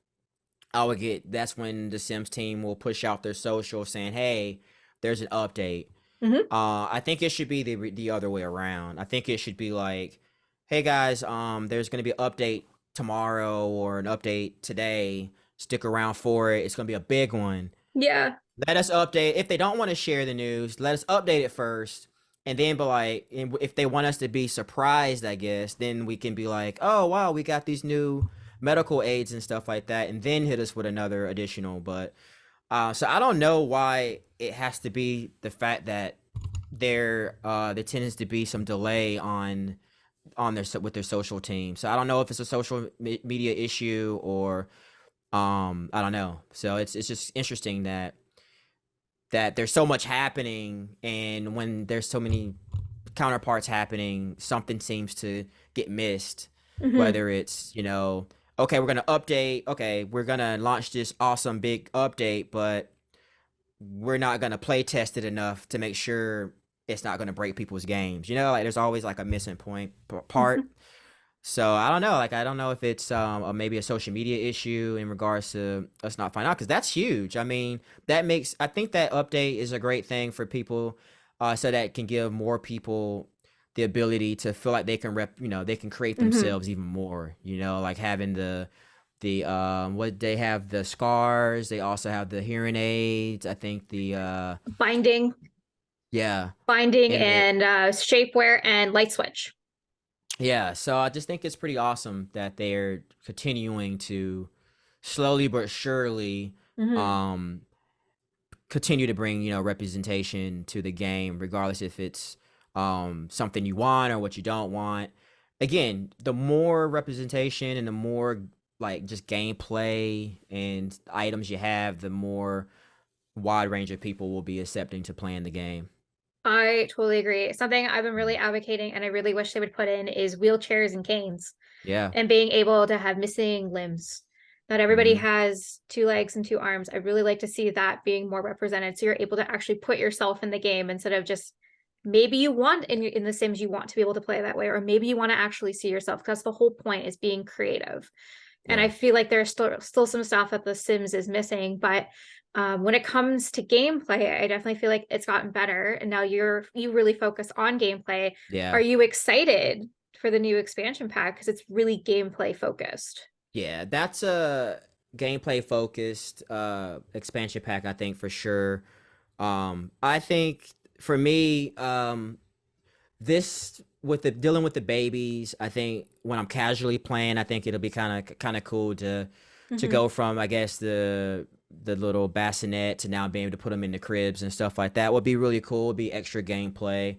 I would get, that's when the Sims team will push out their social saying, hey, there's an update. Mhm. I think it should be the other way around. I think it should be like, hey guys, there's gonna be an update tomorrow or an update today. Stick around for it. It's gonna be a big one. Yeah. Let us update. If they don't want to share the news, let us update it first, and then be like, if they want us to be surprised, I guess, then we can be like, oh wow, we got these new medical aids and stuff like that, and then hit us with another additional. But so I don't know why it has to be the fact that there tends to be some delay on their with their social team. So I don't know if it's a social media issue or I don't know. So it's just interesting that there's so much happening, and when there's so many counterparts happening, something seems to get missed. Mhm. Whether it's, okay, we're gonna update, okay, we're gonna launch this awesome big update, but we're not gonna play test it enough to make sure it's not gonna break people's games. Like there's always like a missing point part. Mhm. So I don't know. Like I don't know if it's maybe a social media issue in regards to us not finding out, because that's huge. I mean, I think that update is a great thing for people, so that can give more people the ability to feel like they can they can create Mhm. themselves even more. Like having the what they have, the scars. They also have the hearing aids. I think the Binding, yeah, binding, and the and shapewear and light switch. yeah. So I just think it's pretty awesome that they're continuing to slowly but surely Mhm. um continue to bring representation to the game, regardless if it's something you want or what you don't want. Again, the more representation and the more like just gameplay and items you have, the more wide range of people will be accepting to playing the game. I totally agree. Something I've been really Mm. advocating and I really wish they would put in is wheelchairs and canes, Yeah. and being able to have missing limbs. Not everybody Hmm. has two legs and two arms. I really like to see that being more represented, so you're able to actually put yourself in the game instead of just, maybe you want in the Sims you want to be able to play that way, or maybe you want to actually see yourself, because the whole point is being creative. And I Yeah. feel like there's still some stuff that the Sims is missing, but when it comes to gameplay, I definitely feel like it's gotten better, and now you really focus on gameplay. Are Yeah. you excited for the new expansion pack, because it's really gameplay focused? Yeah, that's a gameplay focused expansion pack, I think, for sure. I think for me, this with the dealing with the babies, I think when I'm casually playing, I think it'll be kind of cool to Mhm. go from, I guess, the little bassinet to now being able to put them in the cribs and stuff like that would be really cool. Would be extra gameplay.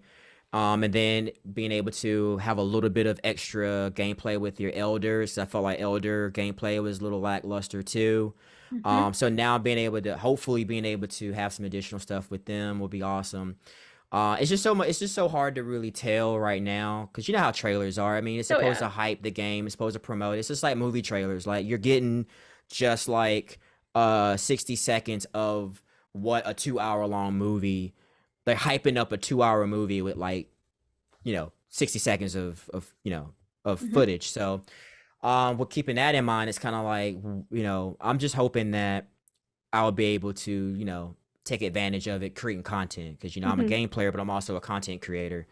And then being able to have a little bit of extra gameplay with your elders. I felt like elder gameplay was a little lackluster too. Hmm. So now being able to hopefully being able to have some additional stuff with them will be awesome. It's just so much. It's just so hard to really tell right now because you know how trailers are. I mean, it's Oh supposed yeah. to hype the game. It's supposed to promote. It's just like movie trailers. Like you're getting just like 60 seconds of what a 2 hour long movie. They're hyping up a 2 hour movie with like 60 seconds of of Hmm. footage. So with keeping that in mind, it's kind of like I'm just hoping that I'll be able to take advantage of it creating content because I'm a Hmm. game player but I'm also a content creator.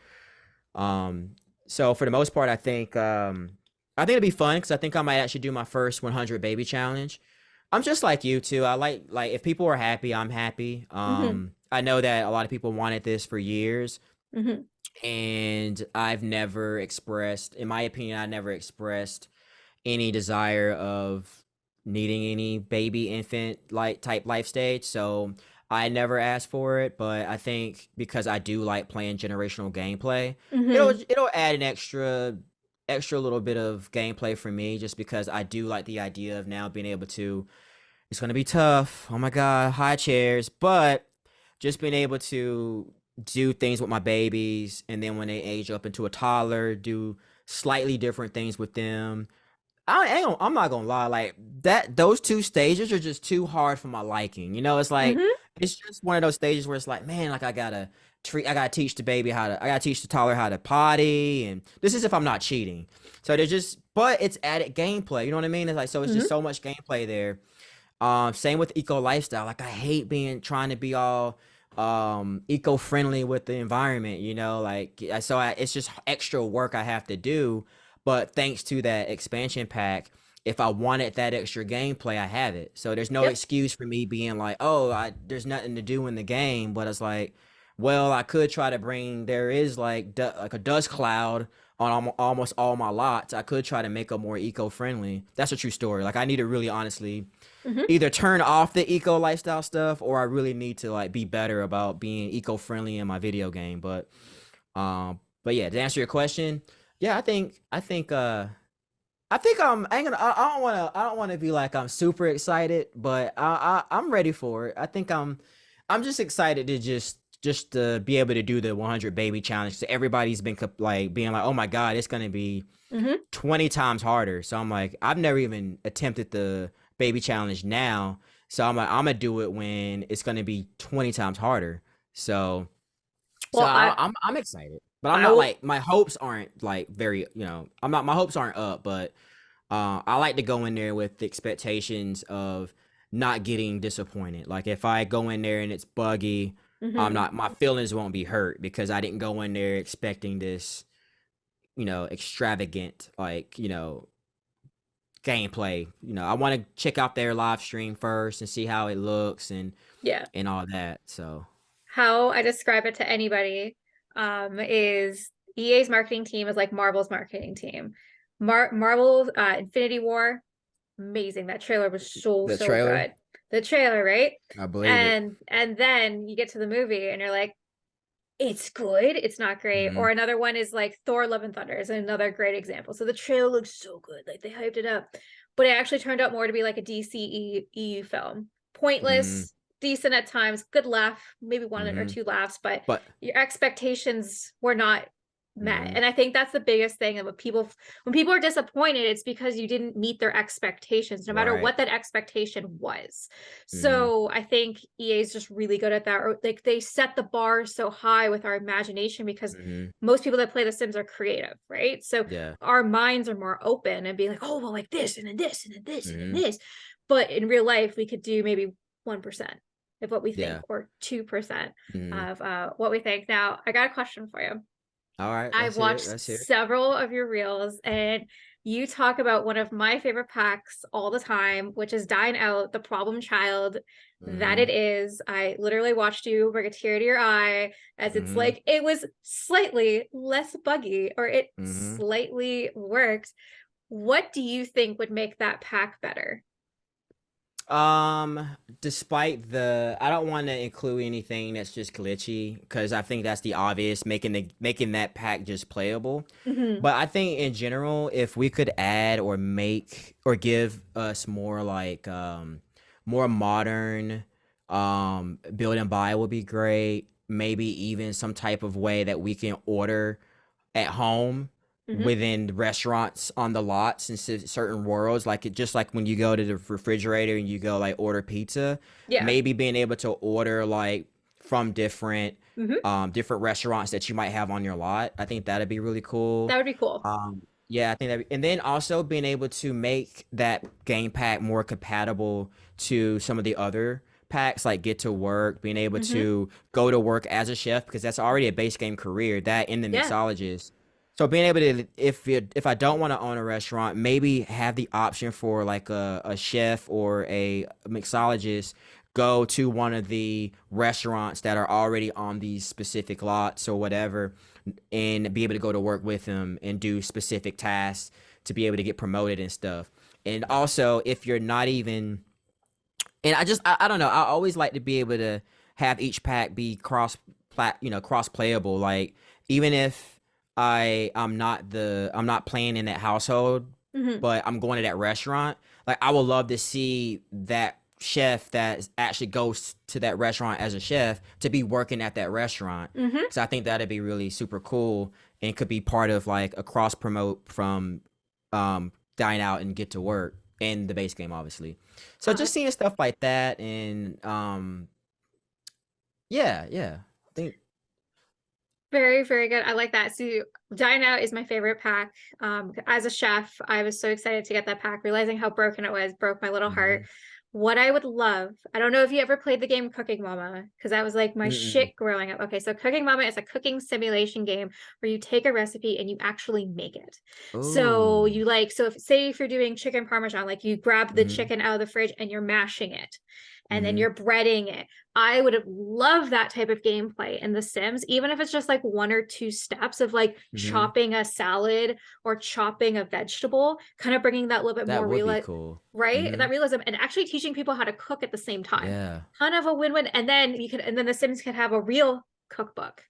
um so for the most part I think it'll be fun because I think I might actually do my first 100 baby challenge. I'm just like you too. I like if people are happy, I'm happy. Hmm. I know that a lot of people wanted this for years, Hmm. and I've never expressed, in my opinion, I never expressed any desire of needing any baby infant like type life stage. So I never asked for it, but I think because I do like playing generational gameplay, Hmm. it'll add an extra little bit of gameplay for me just because I do like the idea of now being able to, it's gonna be tough. Oh my god, high chairs, but just being able to do things with my babies, and then when they age up into a toddler, do slightly different things with them. I'm not gonna lie, like that. Those two stages are just too hard for my liking. It's like Hmm. it's just one of those stages where it's like, man, like I gotta teach the baby how to, I gotta teach the toddler how to potty, and this is if I'm not cheating. So they're just, but it's added gameplay. You know what I mean? It's like so it's just Hmm. so much gameplay there. Same with eco lifestyle. Like I hate being trying to be all eco-friendly with the environment, like it's just extra work I have to do. But thanks to that expansion pack, if I wanted that extra gameplay, I have it. So there's no Yep. excuse for me being like, oh, there's nothing to do in the game. But it's like, well, I could try to bring, there is like a dust cloud on almost all my lots. I could try to make them more eco-friendly. That's a true story. Like I need to really honestly Hmm. either turn off the eco lifestyle stuff, or I really need to like be better about being eco-friendly in my video game. But yeah, to answer your question, yeah, I think I ain't gonna, I don't want to be like I'm super excited, but I'm ready for it. I think I'm just excited to just to be able to do the 100 baby challenge. So everybody's been like being like, "Oh my god, it's going to be Hmm. 20 times harder." So I'm like, I've never even attempted the baby challenge now. So I'm like, I'm gonna do it when it's gonna be 20 times harder. So so Well, I'm excited. But I'm I not will. like, my hopes aren't like very, I'm not, my hopes aren't up, but I like to go in there with the expectations of not getting disappointed. Like if I go in there and it's buggy, I'm Hmm. not, my feelings won't be hurt because I didn't go in there expecting this, extravagant, like, gameplay. I want to check out their live stream first and see how it looks Yeah. and all that. So, How I describe it to anybody is EA's marketing team is like Marvel's marketing team. Marvel's Infinity War, amazing. That trailer was so, the so trailer, good. The trailer, right? I believe it. And then you get to the movie and you're like, it's good, it's not great. Hmm. Or another one is like Thor Love and Thunder is another great example. So the trailer looks so good, like they hyped it up, but it actually turned out more to be like a DC EU film. Hmm. Pointless, decent at times, good laugh, maybe one or Hmm. two laughs, but But, your expectations were not met. hmm. And I think that's the biggest thing of when people are disappointed, it's because you didn't meet their expectations, no matter Right. what that expectation was. Hmm. So I think EA is just really good at that. Or like they set the bar so high with our imagination because Hmm. most people that play The Sims are creative, right? So Yeah. our minds are more open and being like, oh, well, like this and then this and then this and then Hmm. this. But in real life, we could do maybe 1% of what we think Yeah. or 2% Hmm. of what we think. Now, I got a question for you. All right. I've Let's hear it. watched Let's hear it. several of your reels and you talk about one of my favorite packs all the time, which is Dine Out, the problem child that Hmm. it is. I literally watched you bring a tear to your eye as it's Hmm. like it was slightly less buggy or it Hmm. slightly worked. What do you think would make that pack better? Despite the, I don't want to include anything that's just glitchy because I think that's the obvious, making that pack just playable. Hmm. But I think in general, if we could add or make or give us more like more modern build and buy would be great. Maybe even some type of way that we can order at home Hmm. within the restaurants on the lots in certain worlds, like it just like when you go to the refrigerator and you go like order pizza, Yeah. maybe being able to order like from Hmm. different restaurants that you might have on your lot. I think that'd be really cool. That would be cool. Yeah, I think that, and then also being able to make that game pack more compatible to some of the other packs, like get to work, being able Hmm. to go to work as a chef because that's already a base game career, that in the Yeah. mixologist. So being able to, if I don't want to own a restaurant, maybe have the option for like a chef or a mixologist go to one of the restaurants that are already on these specific lots or whatever, and be able to go to work with them and do specific tasks to be able to get promoted and stuff. And also, if you're not even, and I don't know, I always like to be able to have each pack be cross playable. Like even if I'm not playing in that household, Hmm. but I'm going to that restaurant. Like I would love to see that chef that actually goes to that restaurant as a chef to be working at that restaurant, Hmm. because I think that'd be really super cool and could be part of like a cross promote from dine out and get to work in the base game, obviously. So Uh, just seeing stuff like that, and yeah, yeah, I think. Very, very good. I like that. So Dine Out is my favorite pack. As a chef, I was so excited to get that pack, realizing how broken it was, broke my little heart. Mhm. What I would love, I don't know if you ever played the game Cooking Mama, because that was like my Mm-mm. shit growing up. Okay, so Cooking Mama is a cooking simulation game where you take a recipe and you actually make it. So Ooh. you like, so if say if you're doing chicken parmesan, like you grab the Mhm. chicken out of the fridge and you're mashing it and then Mhm. you're breading it. I would have loved that type of gameplay in The Sims, even if it's just like one or two steps of like Mhm. chopping a salad or chopping a vegetable, kind of bringing that little bit That more would be real, cool. right? That Mhm. realism and actually teaching people how to cook at the same time. Yeah. Kind of a win-win. And then you could, and then The Sims could have a real cookbook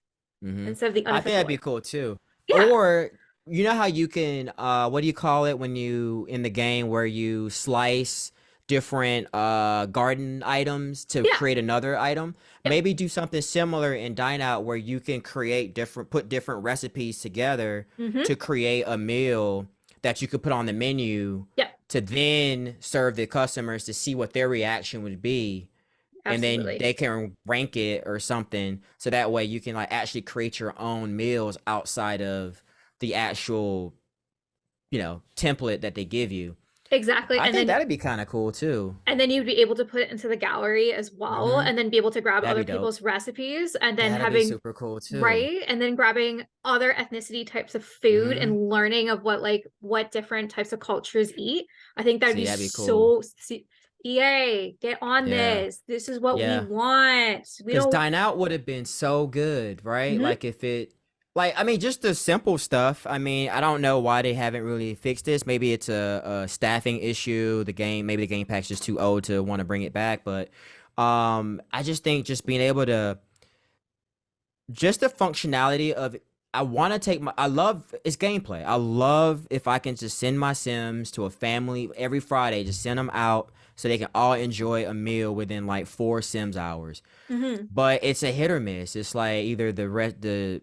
Mm-hmm. instead of the I think unofficial that'd one. be cool too. Yeah. Or you know how you can what do you call it when you in the game where you slice different garden items to Yeah. create another item? Yep. Maybe do something similar in Dine Out where you can create different put different recipes together Mm-hmm. to create a meal that you could put on the menu Yep. to then serve the customers to see what their reaction would be, and then Absolutely. they can rank it or something so that way you can like actually create your own meals outside of the actual template that they give you. Exactly. I And think then that'd be kind of cool too. you'd be able to put it into the gallery as well, Mm-hmm. and then be able to grab That'd other be dope. people's recipes and then That'd be having, super cool too. right, and then grabbing other ethnicity types of food Mm-hmm. and learning of what different types of cultures eat. I think that'd See, be that'd be cool. so EA, get on Yeah. this. This is what we Yeah. want. We Because don't. Dine Out would have been so good, right? Mhm. Like if it, like I mean, just the simple stuff. I mean, I don't know why they haven't really fixed this. Maybe it's a staffing issue. Maybe the game pack's just too old to want to bring it back. But I just think just being able to, just the functionality of I want to take my I love it's gameplay. I love if I can just send my Sims to a family every Friday, just send them out so they can all enjoy a meal within like 4 Sims hours. Mhm. But it's a hit or miss. It's like either the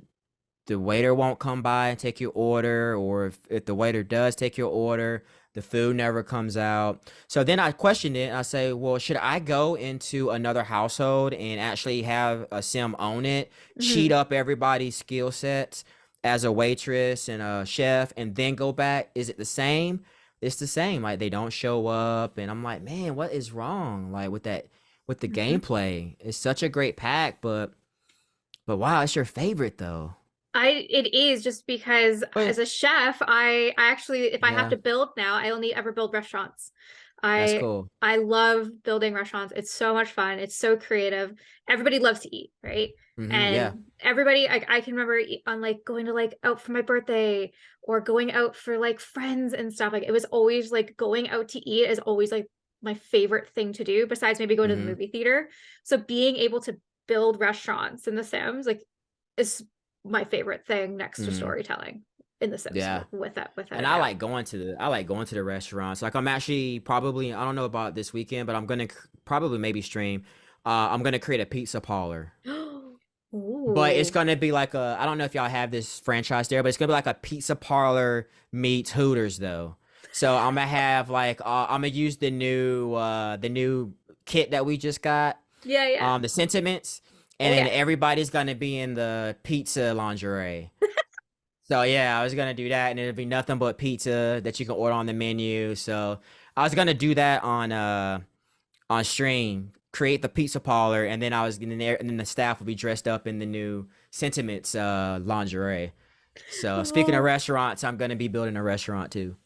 waiter won't come by and take your order, or if the waiter does take your order, the food never comes out. So then I question it. I say, well, should I go into another household and actually have a sim own it, cheat Mhm. up everybody's skill sets as a waitress and a chef, and then go back? Is it the same? It's the same. Like they don't show up, and I'm like, man, what is wrong? Like with the Mhm. gameplay. It's such a great pack, but wow, it's your favorite though. It is just because as But a chef, I actually, if I have yeah, to build now, I only ever build restaurants. that's I cool. I love building restaurants. It's so much fun. It's so creative. Everybody loves to eat, right? Yeah. And everybody, I can remember on like going to like out for my birthday or going out for like friends and stuff. Like it was always like going out to eat is always like my favorite thing to do besides maybe going to the Hmm. movie theater. So being able to build restaurants in The Sims, like, is my favorite thing next to Hmm. storytelling in The Sims, Yeah. without And a doubt. I like going to the restaurants. Like I'm actually probably I don't know about this weekend, but I'm gonna probably maybe stream. I'm gonna create a pizza parlor. But it's Ooh. gonna be like a I don't know if y'all have this franchise there, but it's gonna be like a pizza parlor meets Hooters though. So I'm gonna have like I'm gonna use the new kit that we just got, Yeah, yeah. the sentiments, Oh and then yeah. everybody's gonna be in the pizza lingerie. So yeah, I was gonna do that, and it'll be nothing but pizza that you can order on the menu. So I was gonna do that on stream, create the pizza parlor, and then I was in there, and then the staff would be dressed up in the new sentiments lingerie. So speaking of Oh, restaurants, I'm gonna be building a restaurant too.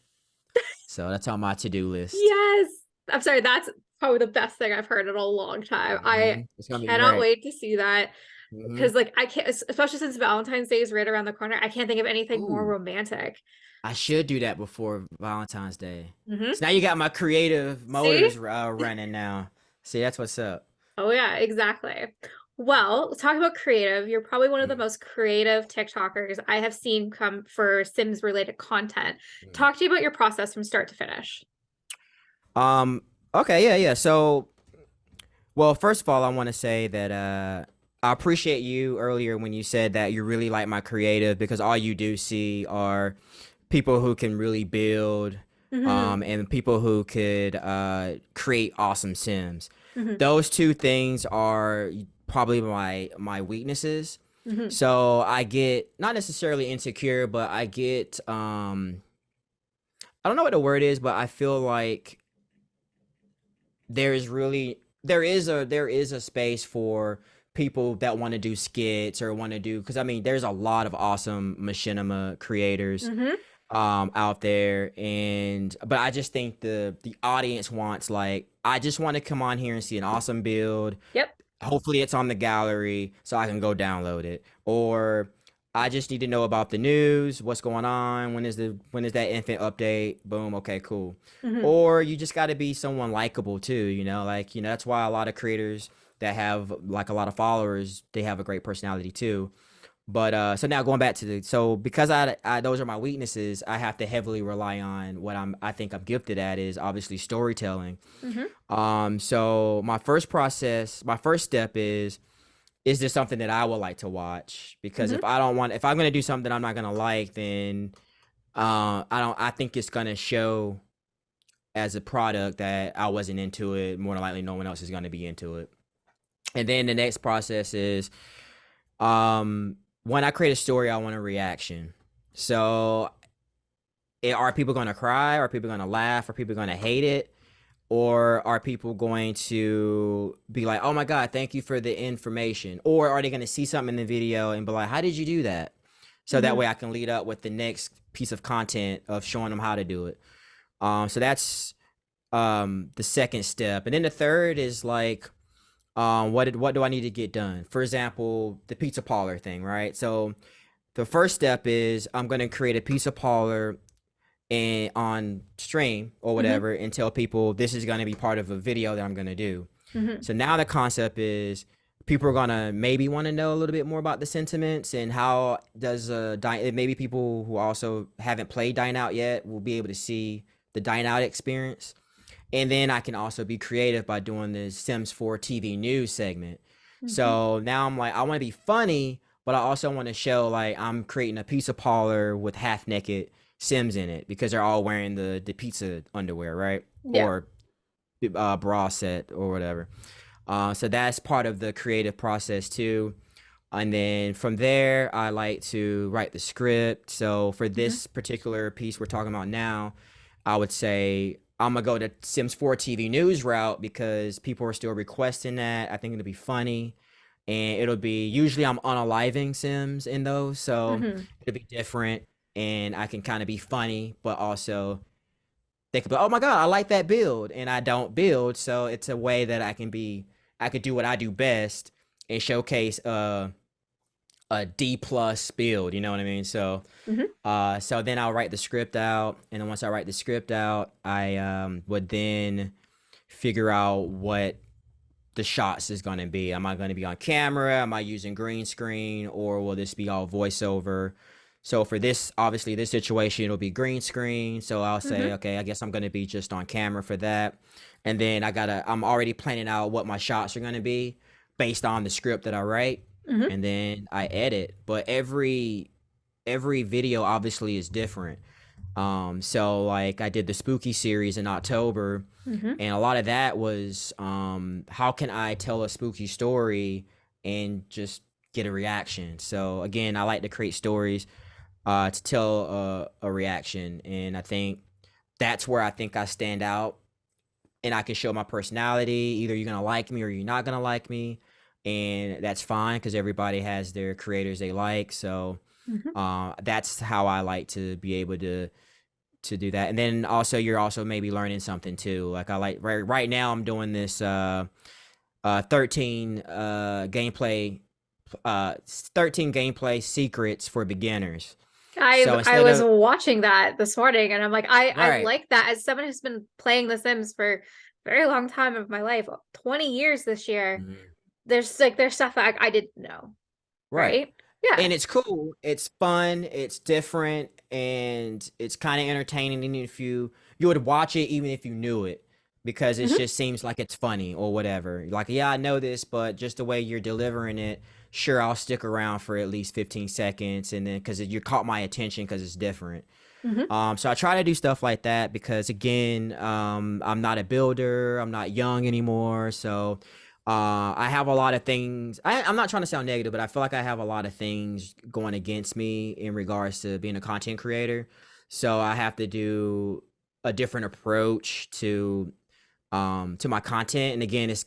So that's on my to-do list. yes. I'm sorry, that's probably the best thing I've heard in a long time. I It's gonna be cannot great. wait to see that Hmm. because, like, I can't, especially since Valentine's Day is right around the corner. I can't think of anything more Ooh, romantic. I should do that before Valentine's Day. Hmm. So now you got my creative See? motors running now. See, that's what's up. Oh yeah, exactly. Well, talk about creative. You're probably one of the Mm, most creative TikTokers I have seen come for Sims related content. mm. Talk to you about your process from start to finish. Um. Okay. Yeah. Yeah. So, well, first of all, I want to say that I appreciate you earlier when you said that you really like my creative because all you do see are people who can really build, Hmm. and people who could create awesome Sims. Hmm. Those two things are probably my weaknesses. Hmm. So I get not necessarily insecure, but I don't know what the word is, but I feel like there is a space for people that want to do skits or want to do because I mean there's a lot of awesome machinima creators Hmm. out there, and but I just think the audience wants like I just want to come on here and see an awesome build. Yep. Hopefully it's on the gallery so I can go download it. Or I just need to know about the news, what's going on, when is that infant update? Boom, okay, cool. Hmm. Or you just got to be someone likable too, like, that's why a lot of creators that have like a lot of followers, they have a great personality too. But so now going back to because I those are my weaknesses, I have to heavily rely on I think I'm gifted at is obviously storytelling. Hmm. So my first step is this something that I would like to watch? Because Hmm. if I'm gonna do something I'm not gonna like, then I think it's gonna show as a product that I wasn't into it. More than likely, no one else is gonna be into it. And then the next process is when I create a story, I want a reaction. So are people gonna cry? Are people gonna laugh? Are people gonna hate it? Or are people going to be like, oh my God, thank you for the information? Or are they going to see something in the video and be like, how did you do that? So that Hmm. way I can lead up with the next piece of content of showing them how to do it. So that's the second step. And then the third is like, what do I need to get done? For example, the pizza parlor thing, right? So the first step is I'm going to create a pizza parlor and on stream or Hmm. whatever and tell people this is going to be part of a video that I'm going to do. Hmm. So now the concept is people are going to maybe want to know a little bit more about the sentiments and how does maybe people who also haven't played Dine Out yet will be able to see the Dine Out experience. And then I can also be creative by doing the Sims 4 TV news segment. Hmm. So now I'm like I want to be funny, but I also want to show like I'm creating a pizza parlor with half naked Sims in it because they're all wearing the pizza underwear, right? Yeah. Or bra set or whatever. So that's part of the creative process too. And then from there, I like to write the script. So for Hmm. this particular piece we're talking about now, I would say I'm gonna go to Sims 4 TV news route because people are still requesting that. I think it'll be funny, and it'll be usually I'm unaliving Sims in those, so Hmm. it'll be different, and I can kind of be funny, but also they could be, oh my god, I like that build, and I don't build, so it's a way that I could do what I do best and showcase a D plus build. You know what I mean? So Hmm. so then I'll write the script out, and then once I write the script out, I would then figure out what the shots is going to be. Am I going to be on camera? Am I using green screen, or will this be all voiceover? So for this, obviously this situation, it'll be green screen. So I'll say, Mm-hmm. okay, I guess I'm going to be just on camera for that. And then I'm already planning out what my shots are going to be based on the script that I write. Mm-hmm. And then I edit. But every video obviously is different. So like I did the spooky series in October, Mm-hmm. and a lot of that was how can I tell a spooky story and just get a reaction. So again, I like to create stories to tell a reaction, and I think that's where I think I stand out, and I can show my personality. Either you're gonna like me or you're not gonna like me, and that's fine because everybody has their creators they like. So Mm-hmm. that's how I like to be able to do that. And then also you're also maybe learning something too. Like I like right now I'm doing this 13 gameplay 13 gameplay secrets for beginners. So I instead was of watching that this morning, and I'm like, I right. like that. As someone who's been playing The Sims for a very long time of my life, 20 years this year, Mhm. there's stuff that I didn't know, Right. right? Yeah. And it's cool, it's fun, it's different, and it's kind of entertaining. And if you would watch it even if you knew it, because it Mm-hmm. just seems like it's funny or whatever. Like, yeah, I know this, but just the way you're delivering it, sure, I'll stick around for at least 15 seconds, and then because you caught my attention because it's different. Mm-hmm. So I try to do stuff like that because again, I'm not a builder, I'm not young anymore, so I have a lot of things. I'm not trying to sound negative, but I feel like I have a lot of things going against me in regards to being a content creator. So I have to do a different approach to my content, and again, it's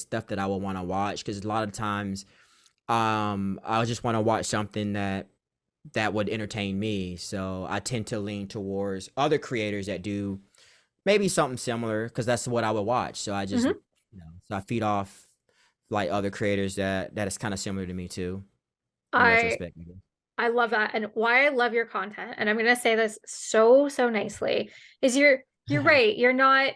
stuff that I will want to watch because a lot of times I just want to watch something that would entertain me. So I tend to lean towards other creators that do maybe something similar because that's what I would watch. So I just, Mm-hmm. so I feed off like other creators that is kind of similar to me too, in I retrospect. I guess. I love that. And why I love your content, and I'm gonna say this so nicely, is you're right. You're not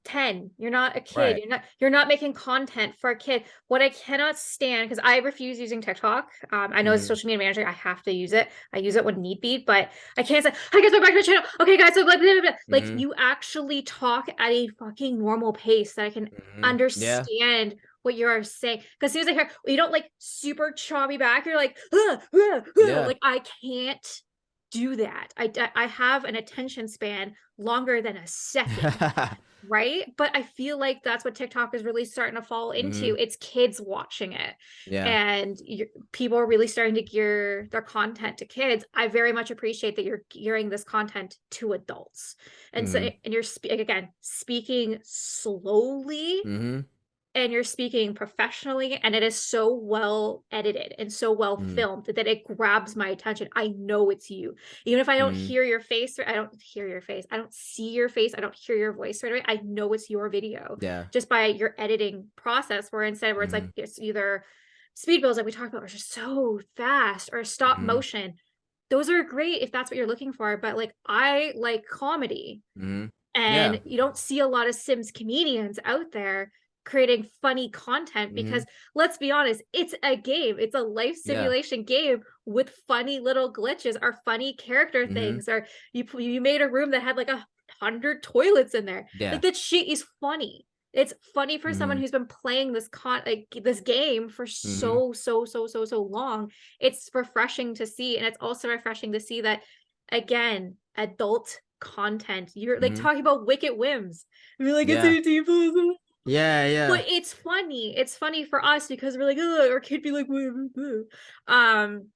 10, you're not a kid, Right. you're not making content for a kid. What I cannot stand, because I refuse using TikTok. I know as a Mm-hmm. social media manager I have to use it. I use it when need be, but I can't say, hi guys, welcome back to my channel. Okay guys, so blah, blah, blah. Like, Mm-hmm. you actually talk at a fucking normal pace that I can Mm-hmm. Yeah. understand what you're saying. Because as soon as I hear, you don't like super choppy back, you're like, Yeah. like I can't do that. I have an attention span longer than a second, right? But I feel like that's what TikTok is really starting to fall Mm-hmm. into. It's kids watching it, Yeah. and people are really starting to gear their content to kids. I very much appreciate that you're gearing this content to adults, and so, Mm-hmm. and you're again speaking slowly, Mm-hmm. and you're speaking professionally, and it is so well edited and so well Mm-hmm. filmed that it grabs my attention. I know it's you. Even if I don't Mm-hmm. hear your face, or I don't hear your face, I don't see your face, I don't hear your voice right away, I know it's your video Yeah. just by your editing process, where instead where it's Mm-hmm. like it's either speed builds like we talked about, or just so fast, or stop Mm-hmm. motion. Those are great if that's what you're looking for, but like I like comedy, Mm-hmm. Yeah. and you don't see a lot of Sims comedians out there creating funny content, Mm-hmm. because let's be honest, it's a game. It's a life Yeah. simulation game with funny little glitches or funny character Mm-hmm. things, or you made a room that had like 100 toilets in there. Yeah. Like, that shit is funny. It's funny for someone Mm-hmm. who's been playing like this game for Mm-hmm. so long. It's refreshing to see, and it's also refreshing to see that, again, adult content. You're like Mm-hmm. talking about Wicked Whims. I mean, like, it's Yeah. 18 plus, Yeah. but Yeah. it's funny. It's funny for us because we're like, oh, our kid be like, um,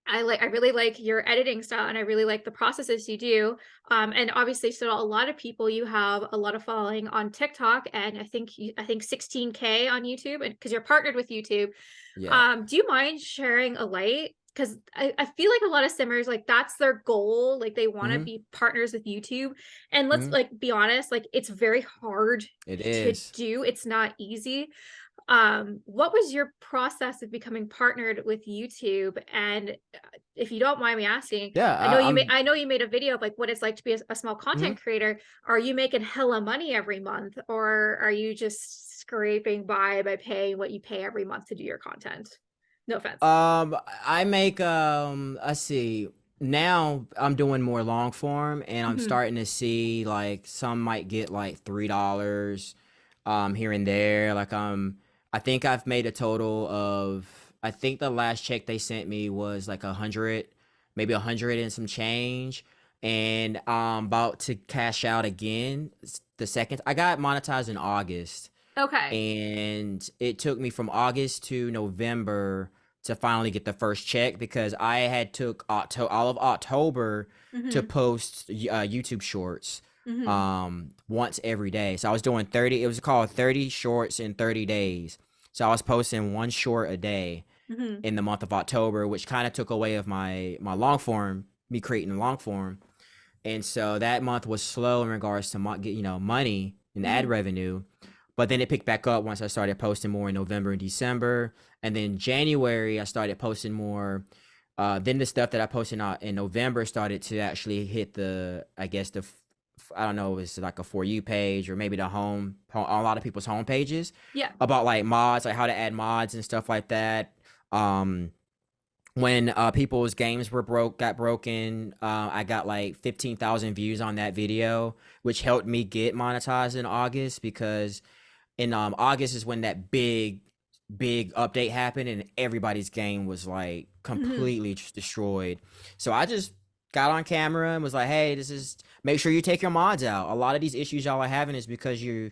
I really like your editing style, and I really like the processes you do. And obviously, so a lot of people, you have a lot of following on TikTok, and I think 16K on YouTube, and because you're partnered with YouTube. Yeah. Do you mind sharing a light? Because I feel like a lot of simmers, like, that's their goal. Like, they want to Mm-hmm. be partners with YouTube. And let's Mm-hmm. like be honest, like, it's very hard It to is. do. It's not easy. What was your process of becoming partnered with YouTube? And if you don't mind me asking, Yeah, I know you made a video of like what it's like to be a small mhm. content creator. Are you making hella money every month, or are you just scraping by paying what you pay every month to do your content? No offense. I make let's see. Now I'm doing more long form, and I'm Hmm. starting to see like some might get like $3 here and there. Like I think I've made a total of, I think the last check they sent me was like 100, maybe 100 and some change. And I'm about to cash out again. The second I got monetized in August, Okay. and it took me from August to November to finally get the first check because I had took all of October to Hmm. post YouTube shorts Hmm. once every day. So I was doing 30, it was called 30 shorts in 30 days. So I was posting one short a day Hmm. in the month of October, which kind of took away of my long form, me creating long form. And so that month was slow in regards to money and ad Hmm. revenue. But then it picked back up once I started posting more in November and December. And then January, I started posting more. Then the stuff that I posted in November started to actually hit I guess I don't know, it's like a For You page or maybe a lot of people's home pages Yeah. about like mods, like how to add mods and stuff like that. Um, when people's games got broken, I got like 15,000 views on that video, which helped me get monetized in August because in August is when that big update happened and everybody's game was like Hmm. completely destroyed. So I just got on camera and was like, "Hey, this is make sure you take your mods out. A lot of these issues y'all are having is because you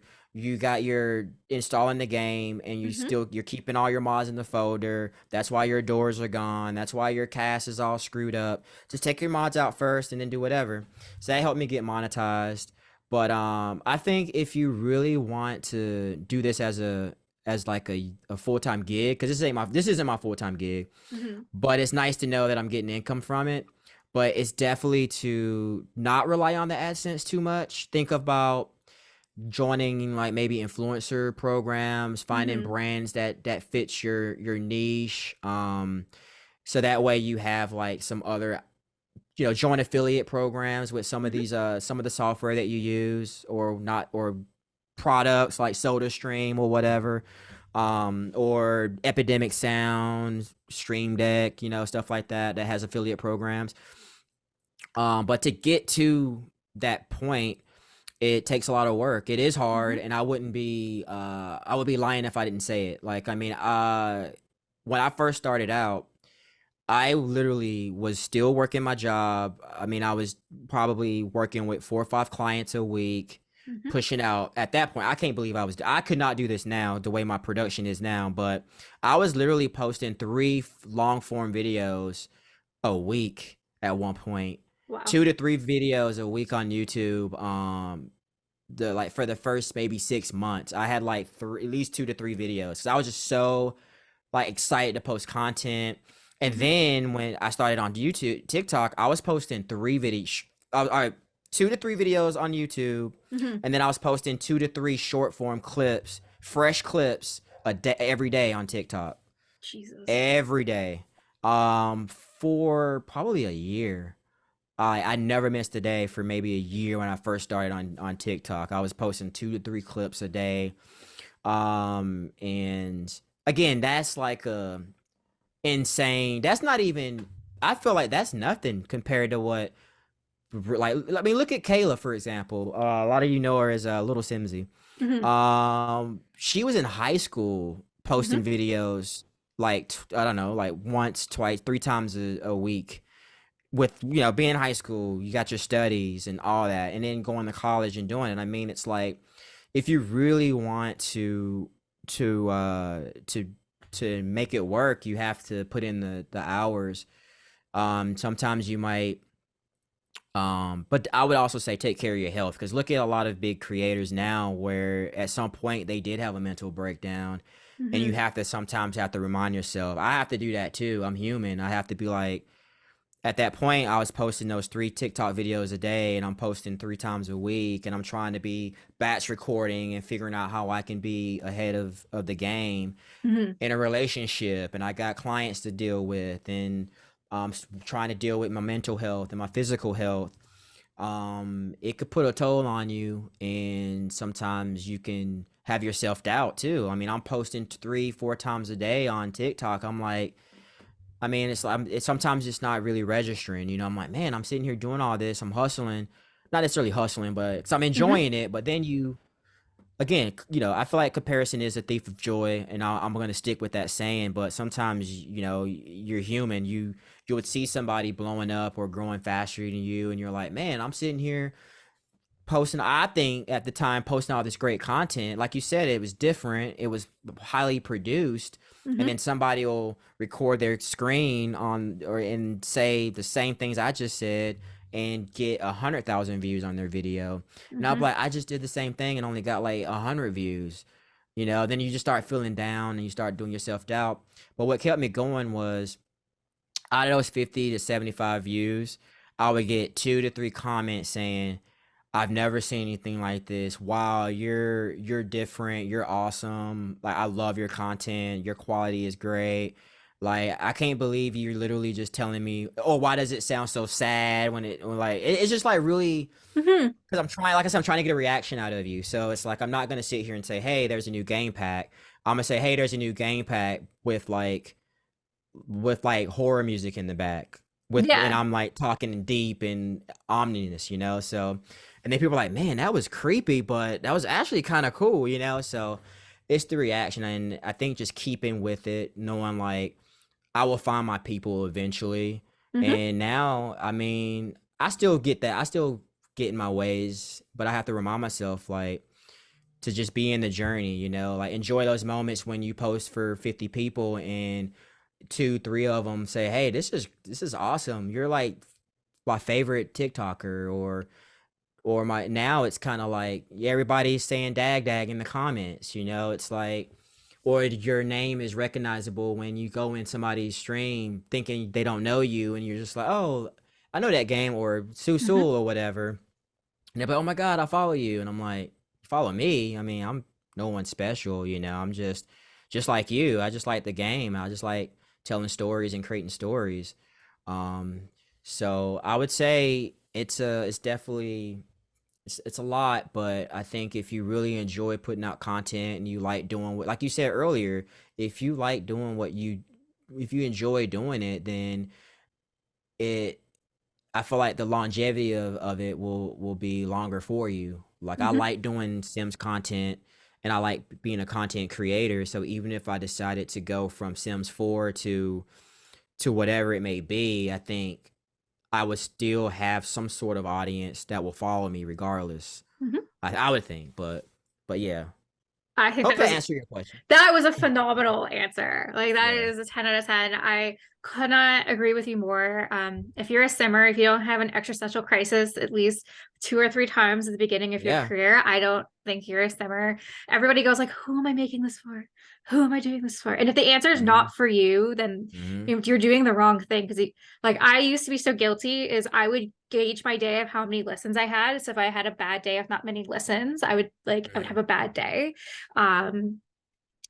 got your installing the game and Hmm. you're keeping all your mods in the folder. That's why your doors are gone. That's why your cast is all screwed up. Just take your mods out first and then do whatever." So that helped me get monetized. But I think if you really want to do this as like a full-time gig, because this isn't my full-time gig, Hmm. but it's nice to know that I'm getting income from it. But it's definitely to not rely on the AdSense too much. Think about joining like maybe influencer programs, finding Hmm. brands that fits your niche. So that way you have like some other, join affiliate programs with Hmm. some of the software that you use or not, or products like SodaStream or whatever, or Epidemic Sound, Stream Deck, stuff like that has affiliate programs. But to get to that point, it takes a lot of work. It is hard, Hmm. and I would be lying if I didn't say it. Like, I mean, when I first started out, I literally was still working my job. I mean, I was probably working with 4 or 5 clients a week, Hmm. pushing out. At that point, I can't believe I could not do this now the way my production is now, but I was literally posting three long form videos a week at one point, Wow. 2 to 3 videos a week on YouTube. The like for the first maybe 6 months, I had like at least 2 to 3 videos because I was just so like excited to post content. And Hmm. then when I started on YouTube, TikTok, I was posting 3 videos, all right, 2 to 3 videos on YouTube, Hmm. and then I was posting 2 to 3 short form clips, fresh clips a day every day on TikTok, Jesus. every day, for probably a year. I never missed a day for maybe a year when I first started on TikTok. I was posting 2 to 3 clips a day. And again, that's like a insane. That's not even. I feel like that's nothing compared to what. Like, I mean, look at Kayla for example. A lot of you know her as Little Simsy. Hmm. She was in high school posting Hmm. videos like I don't know, like once, twice, 3 times a week. With being in high school, you got your studies and all that, and then going to college and doing it. I mean, it's like if you really want to uh to to make it work, you have to put in the hours. Sometimes you might, but I would also say take care of your health because look at a lot of big creators now where at some point they did have a mental breakdown, and you Hmm. have to sometimes have to remind yourself. I have to do that too. I'm human. I have to be like, at that point, I was posting those 3 TikTok videos a day, and I'm posting 3 times a week, and I'm trying to be batch recording and figuring out how I can be ahead of the game Mhm. in a relationship, and I got clients to deal with, and trying to deal with my mental health and my physical health. It could put a toll on you, and sometimes you can have your self-doubt too. I mean, I'm posting 3, 4 times a day on TikTok. I'm like, I mean, it's like it's sometimes it's not really registering. I'm like, man, I'm sitting here doing all this. I'm hustling, not necessarily hustling, but 'cause I'm Mhm. enjoying it. But then again, I feel like comparison is a thief of joy, and I'm gonna stick with that saying. But sometimes, you're human. You would see somebody blowing up or growing faster than you, and you're like, man, I'm sitting here posting. I think at the time posting all this great content, like you said, it was different. It was highly produced, and Mhm. then somebody will record their screen and say the same things I just said and get 100,000 views on their video. And I'll be Mhm. like, I just did the same thing and only got like 100 views. Then you just start feeling down and you start doing yourself doubt. But what kept me going was out of those 50 to 75 views, I would get 2 to 3 comments saying, I've never seen anything like this. Wow, you're different. You're awesome. Like, I love your content. Your quality is great. Like, I can't believe you're literally just telling me, oh, why does it sound so sad it's just like really, Mhm. because I'm trying, like I said, I'm trying to get a reaction out of you. So it's like I'm not gonna sit here and say, hey, there's a new game pack. I'm gonna say, hey, there's a new game pack with horror music in the back and Yeah. I'm like talking deep and ominous. So and then people are like, man, that was creepy, but that was actually kind of cool. So it's the reaction, and I think just keeping with it, knowing like I will find my people eventually. Mhm. And now, I mean, I still get that. I still get in my ways, but I have to remind myself like to just be in the journey, like enjoy those moments when you post for 50 people and 2, 3 of them say, "Hey, this is awesome. You're like my favorite TikToker," or my now it's kind of like everybody's saying "dag dag" in the comments. It's like, or your name is recognizable when you go in somebody's stream thinking they don't know you, and you're just like, "Oh, I know that game," or "Su Su" Mhm. or whatever. And they're like, "Oh my god, I follow you," and I'm like, "You follow me? I mean, I'm no one special. I'm just like you. I just like the game. I just like telling stories and creating stories." Um, so I would say it's definitely it's a lot, but I think if you really enjoy putting out content and you like doing what, like you said earlier, if you like doing if you enjoy doing it, then it I feel like the longevity of it will be longer for you. Like, I Mhm. like doing Sims content, and I like being a content creator. So even if I decided to go from Sims 4 to whatever it may be, I think I would still have some sort of audience that will follow me regardless. Mhm. I would think, but yeah. I think Hope that answered your question. that was a phenomenal answer. Like that Yeah. is a 10 out of 10. I could not agree with you more. If you're a simmer, if you don't have an existential crisis at least 2 or 3 times at the beginning of your Yeah. career, I don't think you're a simmer. Everybody goes like, who am I making this for? Who am I doing this for? And if the answer is Mhm. not for you, then Mhm. you're doing the wrong thing. Because like I used to be so guilty is I would gauge my day of how many listens I had. So if I had a bad day of not many listens, I would have Mhm. a bad day. Um,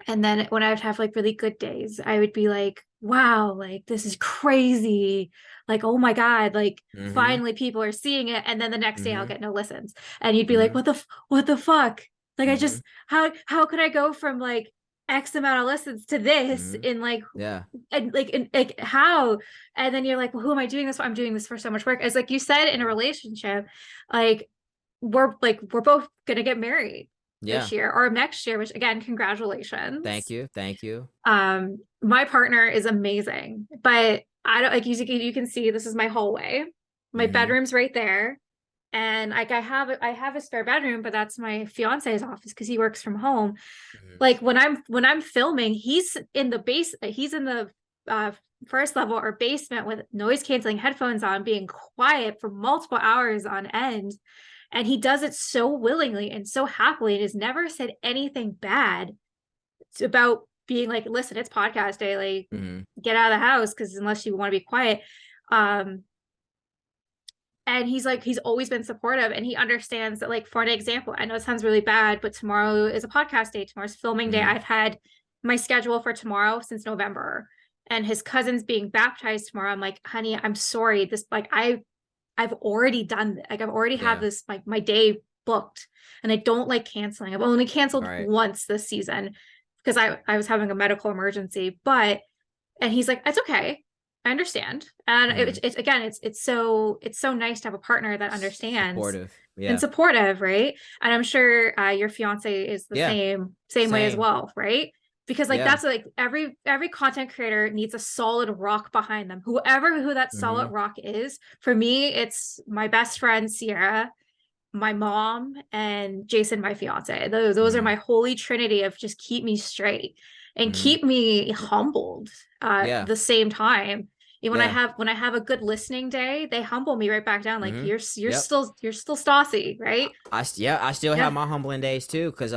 and then when I would have like really good days, I would be like, wow, like this is crazy. Like, oh my God, like Mhm. finally people are seeing it. And then the next day I'll Mhm. get no listens. And you'd be like, Mhm. what the fuck? Like I Mhm. just how could I go from like X amount of listens to this Mhm. in Yeah. like how? And then you're like, well, who am I doing this for? I'm doing this for so much work. As like you said in a Yeah. relationship, like we're both gonna get married this Yeah. year or next year, which again, congratulations. Thank you. Thank you. My partner is amazing, but I don't like you can see this is my hallway. My Mhm. bedroom's right there. And like I have a spare bedroom, but that's my fiance's office because he works from home. Mhm. Like when I'm filming, he's in the uh first level or basement with noise canceling headphones on, being quiet for multiple hours on end. And he does it so willingly and so happily and has never said anything bad about being like, listen, it's podcast day, like Mhm. get out of the house because unless you want to be quiet. Um, and he's like, he's always been supportive, and he understands that, like, for an example, I know it sounds really bad, but tomorrow is a podcast day, tomorrow's filming day. Mm-hmm. I've had my schedule for tomorrow since November, and his cousin's being baptized tomorrow. I'm like, honey, I'm sorry, this, like, I've already done it. Like, I've already had Yeah. this, like, my day booked, and I don't like canceling. I've only canceled Right. once this season because I was having a medical emergency. But and he's like, it's okay, I understand. And Mm-hmm. it's again, it's so nice to have a partner that understands Supportive. and Yeah. supportive, right? And I'm sure your fiance is the Yeah. same way as Same. well, right? Because, like, Yeah. that's like every content creator needs a solid rock behind them. Who that solid Mm-hmm. rock is. For me, it's my best friend Sierra, my mom, and Jason, my fiance. Those are Mm-hmm. my holy trinity of just keep me straight and Mm-hmm. keep me humbled at Yeah. the same time. And Yeah. when I have a good listening day, they humble me right back down. Like, Mm-hmm. you're Yep. still Stassi, right? Yeah, I still have Yeah. my humbling days too, cause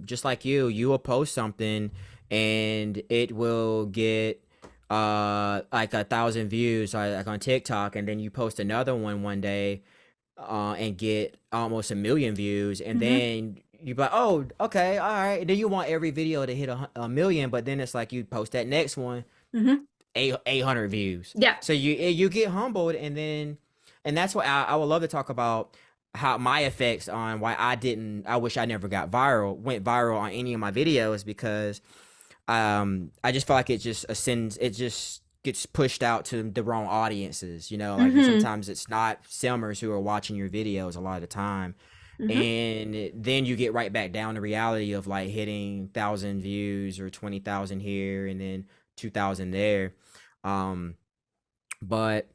just like you will post something and it will get like 1,000 views like on TikTok, and then you post another one day and get almost 1 million views, and Mm-hmm. then you be like, oh, okay, all right. And then you want every video to hit a million, but then it's like you post that next one, Mm-hmm. 800 views. Yeah. So you get humbled, and that's what I would love to talk about, how my effects on why I wish I never went viral on any of my videos, because I just feel like it just ascends, it just gets pushed out to the wrong audiences, like Mm-hmm. sometimes it's not Selmers who are watching your videos a lot of the time, Mm-hmm. and then you get right back down to reality of like hitting 1,000 views or 20,000 here and then 2,000 there. um but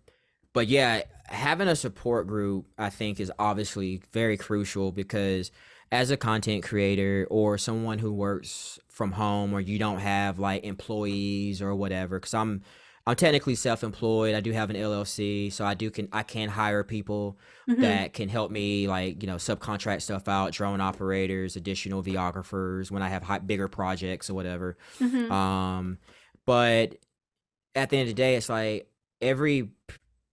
but yeah, having a support group I think is obviously very crucial, because as a content creator or someone who works from home, or you don't have like employees or whatever, because I'm technically self-employed. I do have an LLC, so I can hire people Mm-hmm. that can help me, like, subcontract stuff out, drone operators, additional videographers when I have bigger projects or whatever. Mm-hmm. um but at the end of the day, it's like every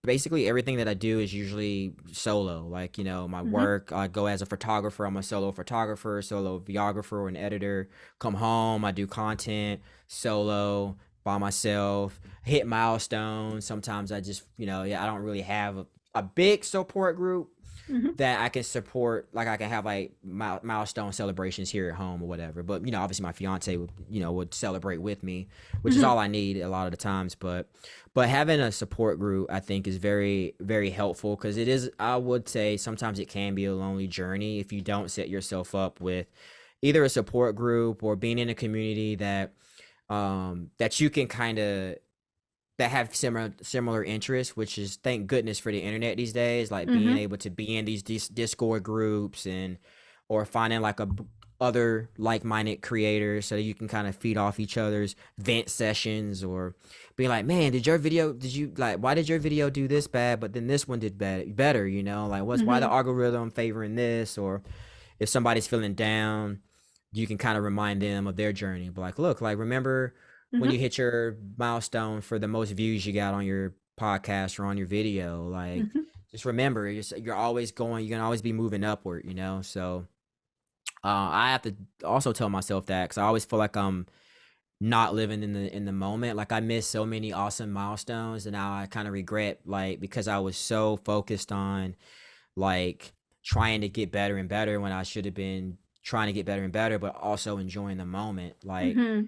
basically everything that I do is usually solo. Like, my Mm-hmm. work, I go as a photographer. I'm a solo photographer, solo videographer, or an editor. Come home, I do content solo by myself, hit milestones. Sometimes I just, yeah, I don't really have a big support group Mm-hmm. that I can support. Like, I can have like milestone celebrations here at home or whatever. But obviously my fiance would celebrate with me, which is Mm-hmm. all I need a lot of the times. But having a support group, I think, is very, very helpful, because it is, I would say, sometimes it can be a lonely journey if you don't set yourself up with either a support group or being in a community that you can kind of, that have similar interests, which is, thank goodness for the internet these days, like being Mm-hmm. able to be in these Discord groups, or finding like other like-minded creators, so you can kind of feed off each other's vent sessions, or be like, man, did you like, why did your video do this bad, but then this one did better, like, why the Mm-hmm. algorithm favoring this? Or if somebody's feeling down, you can kind of remind them of their journey. But like, look, like, remember when you Mm-hmm. hit your milestone for the most views you got on your podcast or on your video, like, Mm-hmm. just remember, you're always going, you're gonna always be moving upward, so I have to also tell myself that, because I always feel like I'm not living in the moment. Like, I missed so many awesome milestones, and now I kind of regret, like, because I was so focused on, like, trying to get better and better, when I should have been trying to get better and better, but also enjoying the moment. Mm-hmm.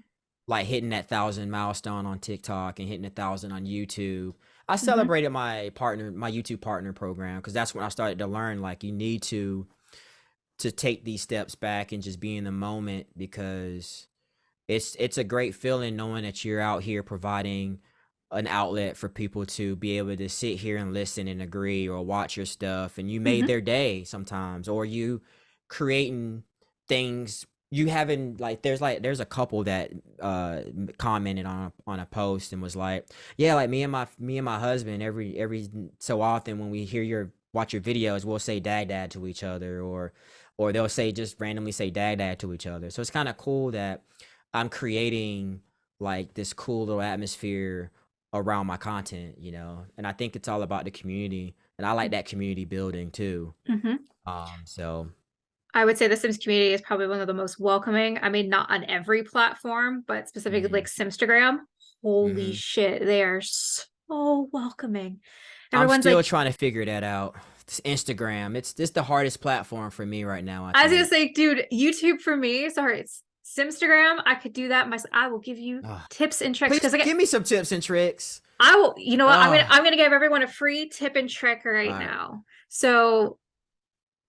Like hitting that 1,000 milestone on TikTok and hitting 1,000 on YouTube. I Mm-hmm. celebrated my YouTube partner program, because that's when I started to learn, like, you need to take these steps back and just be in the moment, because it's a great feeling knowing that you're out here providing an outlet for people to be able to sit here and listen and agree, or watch your stuff, and you made Mm-hmm. their day sometimes, or you creating things you haven't, like, there's a couple that commented on a post and was like, yeah, like, me and my husband, every so often when we watch your videos, we'll say dad to each other, or they'll say, just randomly say dad to each other. So it's kind of cool that I'm creating like this cool little atmosphere around my content, you know. And I think it's all about the community, and I like that community building too. Mhm. So I would say the Sims community is probably one of the most welcoming. I mean, not on every platform, but specifically like mhm, Simstagram. Holy mhm. shit, they are so welcoming. I'm Everyone's still like, trying to figure that out. It's Instagram. It's the hardest platform for me right now, I I was gonna think. say, dude, YouTube for me. Sorry, it's Simstagram. I could do that myself. I will give you Ugh. tips and tricks Please because I get. give me some tips and tricks. I will. You know what? Ah, I'm gonna give everyone a free tip and trick all right right. now. So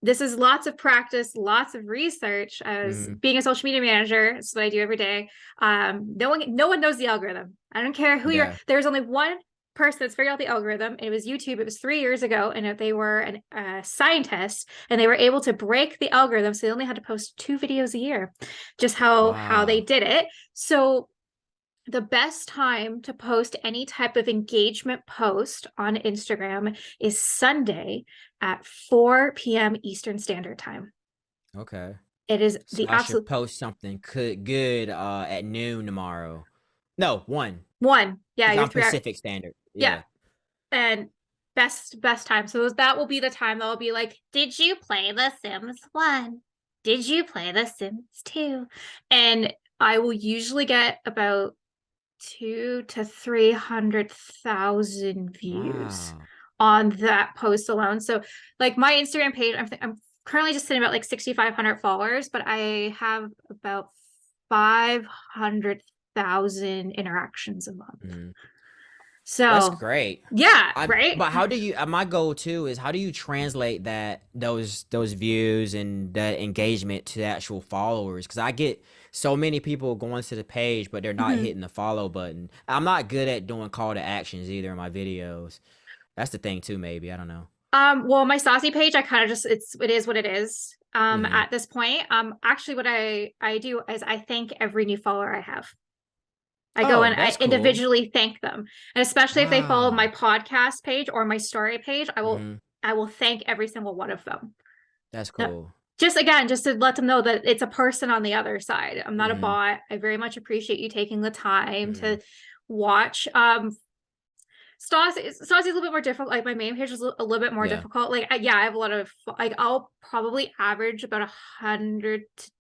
this is lots of practice, lots of research. As Mhm. being a social media manager, it's what I do every day. No one knows the algorithm. I don't care who you're. Yeah. There's only one person that's figured out the algorithm. It was YouTube. It was 3 years ago, and they were a scientist, and they were able to break the algorithm. So they only had to post 2 videos a year. Just how they Wow. did it. So the best time to post any type of engagement post on Instagram is Sunday at 4 p.m. Eastern Standard Time. Okay. It is So the I should absolute post something good at noon tomorrow. No, 1. one. Yeah, Because you're I'm 3 hours. Pacific Standard. Yeah. Yeah. And best time. So that will be the time that will be like, did you play The Sims 1? Did you play The Sims 2? And I will usually get about 2 to 300,000 views Wow. on that post alone. So, like my Instagram page, I'm currently just sitting about like 6,500 followers, but I have about 500,000 interactions a month. Mhm. That's So, great. yeah, I right. But how do you my goal too is how do you translate those views and that engagement to the actual followers? Because I get so many people going to the page, but they're not Mhm. hitting the follow button. I'm not good at doing call to actions either in my videos. That's the thing too, maybe. I don't know. Well, my saucy page, I kind of just it is what it is. Hmm. At this point, actually, what I do is I thank every new follower I have. I go Oh, and I that's cool. individually thank them. And especially if they follow my Wow. podcast page or my story page, Hmm. I will thank every single one of them. That's Uh, cool. Just again, just to let them know that it's a person on the other side. I'm not a Hmm. bot. I very much appreciate you taking the time Hmm. to watch. Stassi's a little bit more difficult. Like my main page is a little bit more Yeah, difficult. Like yeah, I have a lot of like I'll probably average about 100 to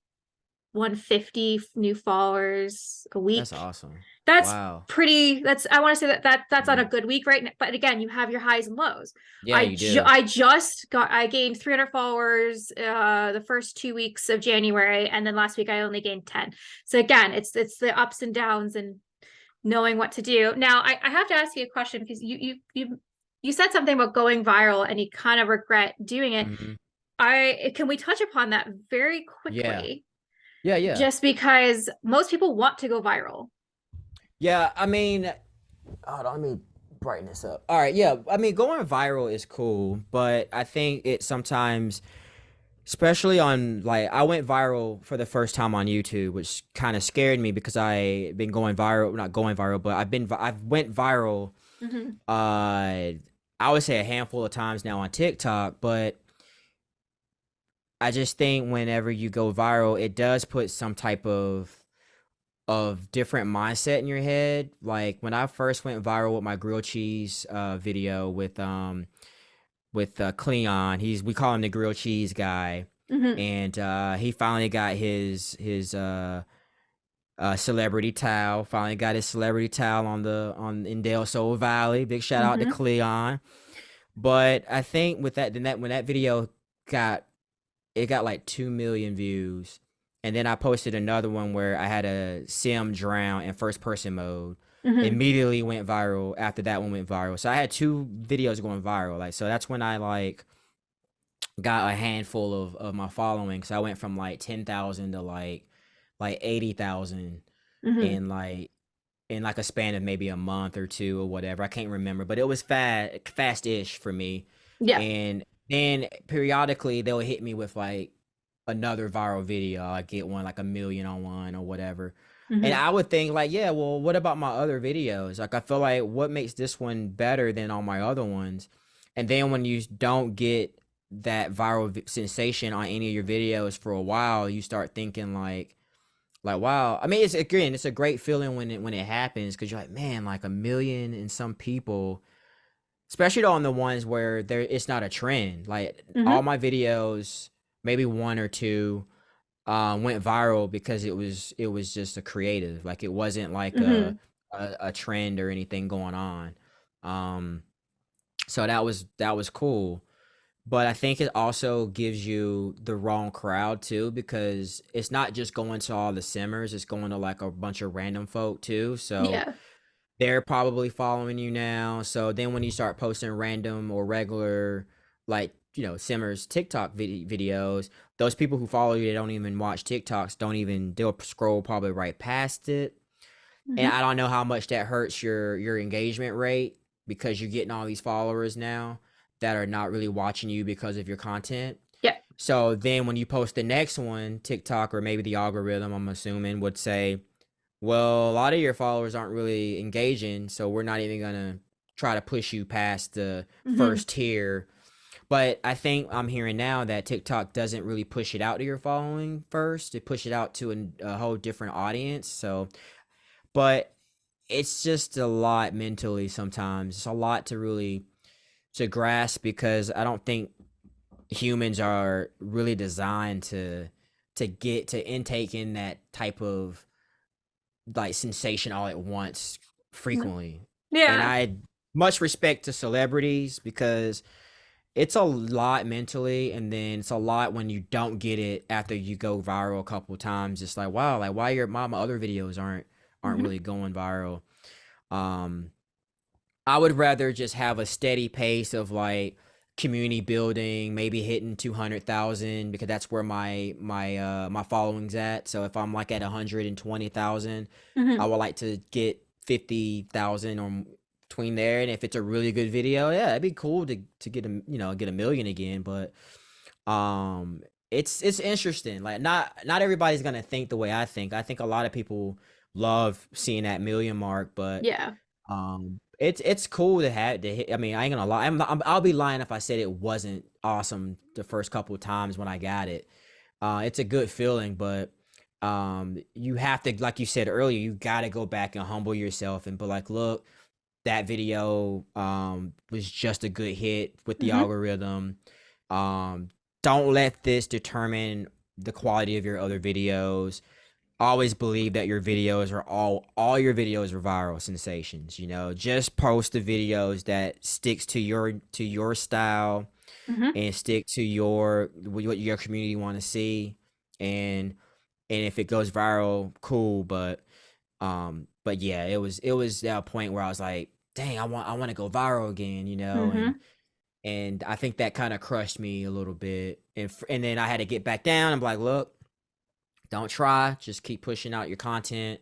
150 new followers a that's week. awesome. That's Wow. pretty. That's I want to say that's on a Mhm. good week right now. But again, you have your highs and lows. Yeah, you do. I gained 300 followers the first 2 weeks of January, and then last week I only gained 10. So again, it's the ups and downs and knowing what to do. Now I have to ask you a question because you said something about going viral and you kind of regret doing it. Hmm. I can we touch upon that very Yeah. quickly? Yeah, yeah. Just because most people want to go viral. Yeah, I mean, hold on, let me brighten this up. All right, yeah. I mean, going viral is cool, but I think it sometimes, especially on like, I went viral for the first time on YouTube, which kind of scared me because I been going viral, not going viral, but I've went viral. Mhm. I would say a handful of times now on TikTok, but I just think whenever you go viral, it does put some type of different mindset in your head. Like when I first went viral with my grilled cheese video with Cleon, we call him the grilled cheese guy, Mhm. and he finally got his celebrity towel. Finally got his celebrity towel on in Del Sol Valley. Big shout out to Mhm. Cleon. But I think with that, then that when that video got it got like 2 million views. And then I posted another one where I had a sim drown in first person mode. Mhm. Immediately went viral after that one went viral. So I had two videos going viral. Like so that's when I like got a handful of my following. So I went from like 10,000 to like 80,000 Mhm. in like a span of maybe a month or two or whatever. I can't remember, but it was fast-ish for me. Yeah. And then periodically they'll hit me with like another viral video. I get one like a million on one or whatever. And Mhm. I would think like, yeah, well, what about my other videos? Like I feel like what makes this one better than all my other ones? And then when you don't get that viral sensation on any of your videos for a while, you start thinking like, Like, wow. I mean, it's again, it's a great feeling when it happens because you're like, man, like 1 million and some people, especially on the ones where there it's not a trend. Like all Mm-hmm. my videos, maybe one or two, went viral because it was just a creative. Like it wasn't like Mm-hmm. a trend or anything going on. Um, so that was cool. But I think it also gives you the wrong crowd too, because it's not just going to all the simmers, it's going to like a bunch of random folk too. So Yeah. they're probably following you now. So then when you start posting random or regular, like, simmers TikTok videos, those people who follow you, they don't even watch TikToks, they'll scroll probably right past it. And Mm-hmm. I don't know how much that hurts your engagement rate because you're getting all these followers now that are not really watching you because of your content. Yeah. So then when you post the next one, TikTok or maybe the algorithm, I'm assuming, would say, well, a lot of your followers aren't really engaging, so we're not even gonna try to push you past the Mm-hmm. first tier. But I think I'm hearing now that TikTok doesn't really push it out to your following first. They push it out to a whole different audience. So, but it's just a lot mentally sometimes. It's a lot to really to grasp because I don't think humans are really designed to get to intake in that type of like sensation all at once frequently. And Yeah. I much respect to celebrities because it's a lot mentally, and then it's a lot when you don't get it after you go viral a couple times. It's like, wow, like why your my other videos aren't Mm-hmm. really going viral. Um I would rather just have a steady pace of like community building, maybe hitting 200,000 because that's where my following's at. So if I'm like at 120,000, I Mm-hmm. would like to get 50,000 or between there. And if it's a really good video, yeah, it'd be cool to get a million again. But um, it's interesting. Like not everybody's gonna think the way I think. I think a lot of people love seeing that million mark, but Yeah. it's cool to have to hit. I mean, I ain't gonna lie. I'll be lying if I said it wasn't awesome the first couple of times when I got it. It's a good feeling, but you have to, like you said earlier, you got to go back and humble yourself and be like, look, that video was just a good hit with the Mm-hmm. algorithm. Um, don't let this determine the quality of your other videos. Always believe that your videos are all your videos are viral sensations. Just post the videos that sticks to your style Mm-hmm. and stick to what your community want to see, and if it goes viral, cool. But yeah, it was that point where I was like, dang, I want to go viral again, Mm-hmm. and I think that kind of crushed me a little bit, and then I had to get back down. I'm like, look, don't try, just keep pushing out your content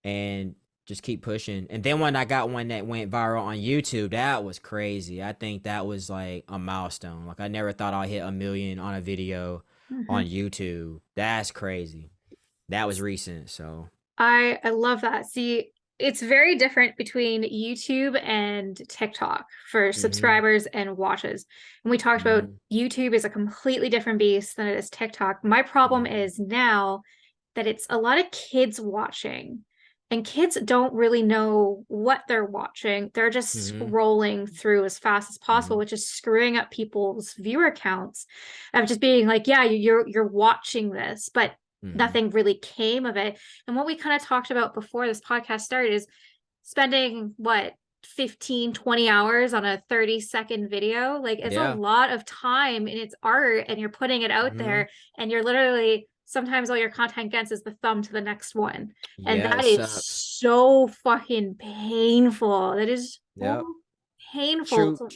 and just keep pushing. And then when I got one that went viral on YouTube, that was crazy. I think that was like a milestone. Like I never thought I'd hit 1 million on a video Mm-hmm. on YouTube. That's crazy. That was recent, so. I love that. See, it's very different between YouTube and TikTok for Mhm. subscribers and watches. And we talked about Mhm. YouTube is a completely different beast than it is TikTok. My problem Mhm. is now that it's a lot of kids watching, and kids don't really know what they're watching. They're just Mhm. scrolling through as fast as possible, Mhm. which is screwing up people's viewer counts of just being like, yeah, you're watching this, but Mhm. nothing really came of it. And what we kind of talked about before this podcast started is spending what 15-20 hours on a 30-second video. Like it's a Yeah. lot of time and it's art and you're putting it out Mhm. there and you're literally sometimes all your content gets is the thumb to the next one. And Yeah, it that is sucks. so fucking painful. That is so Yep. painful. True.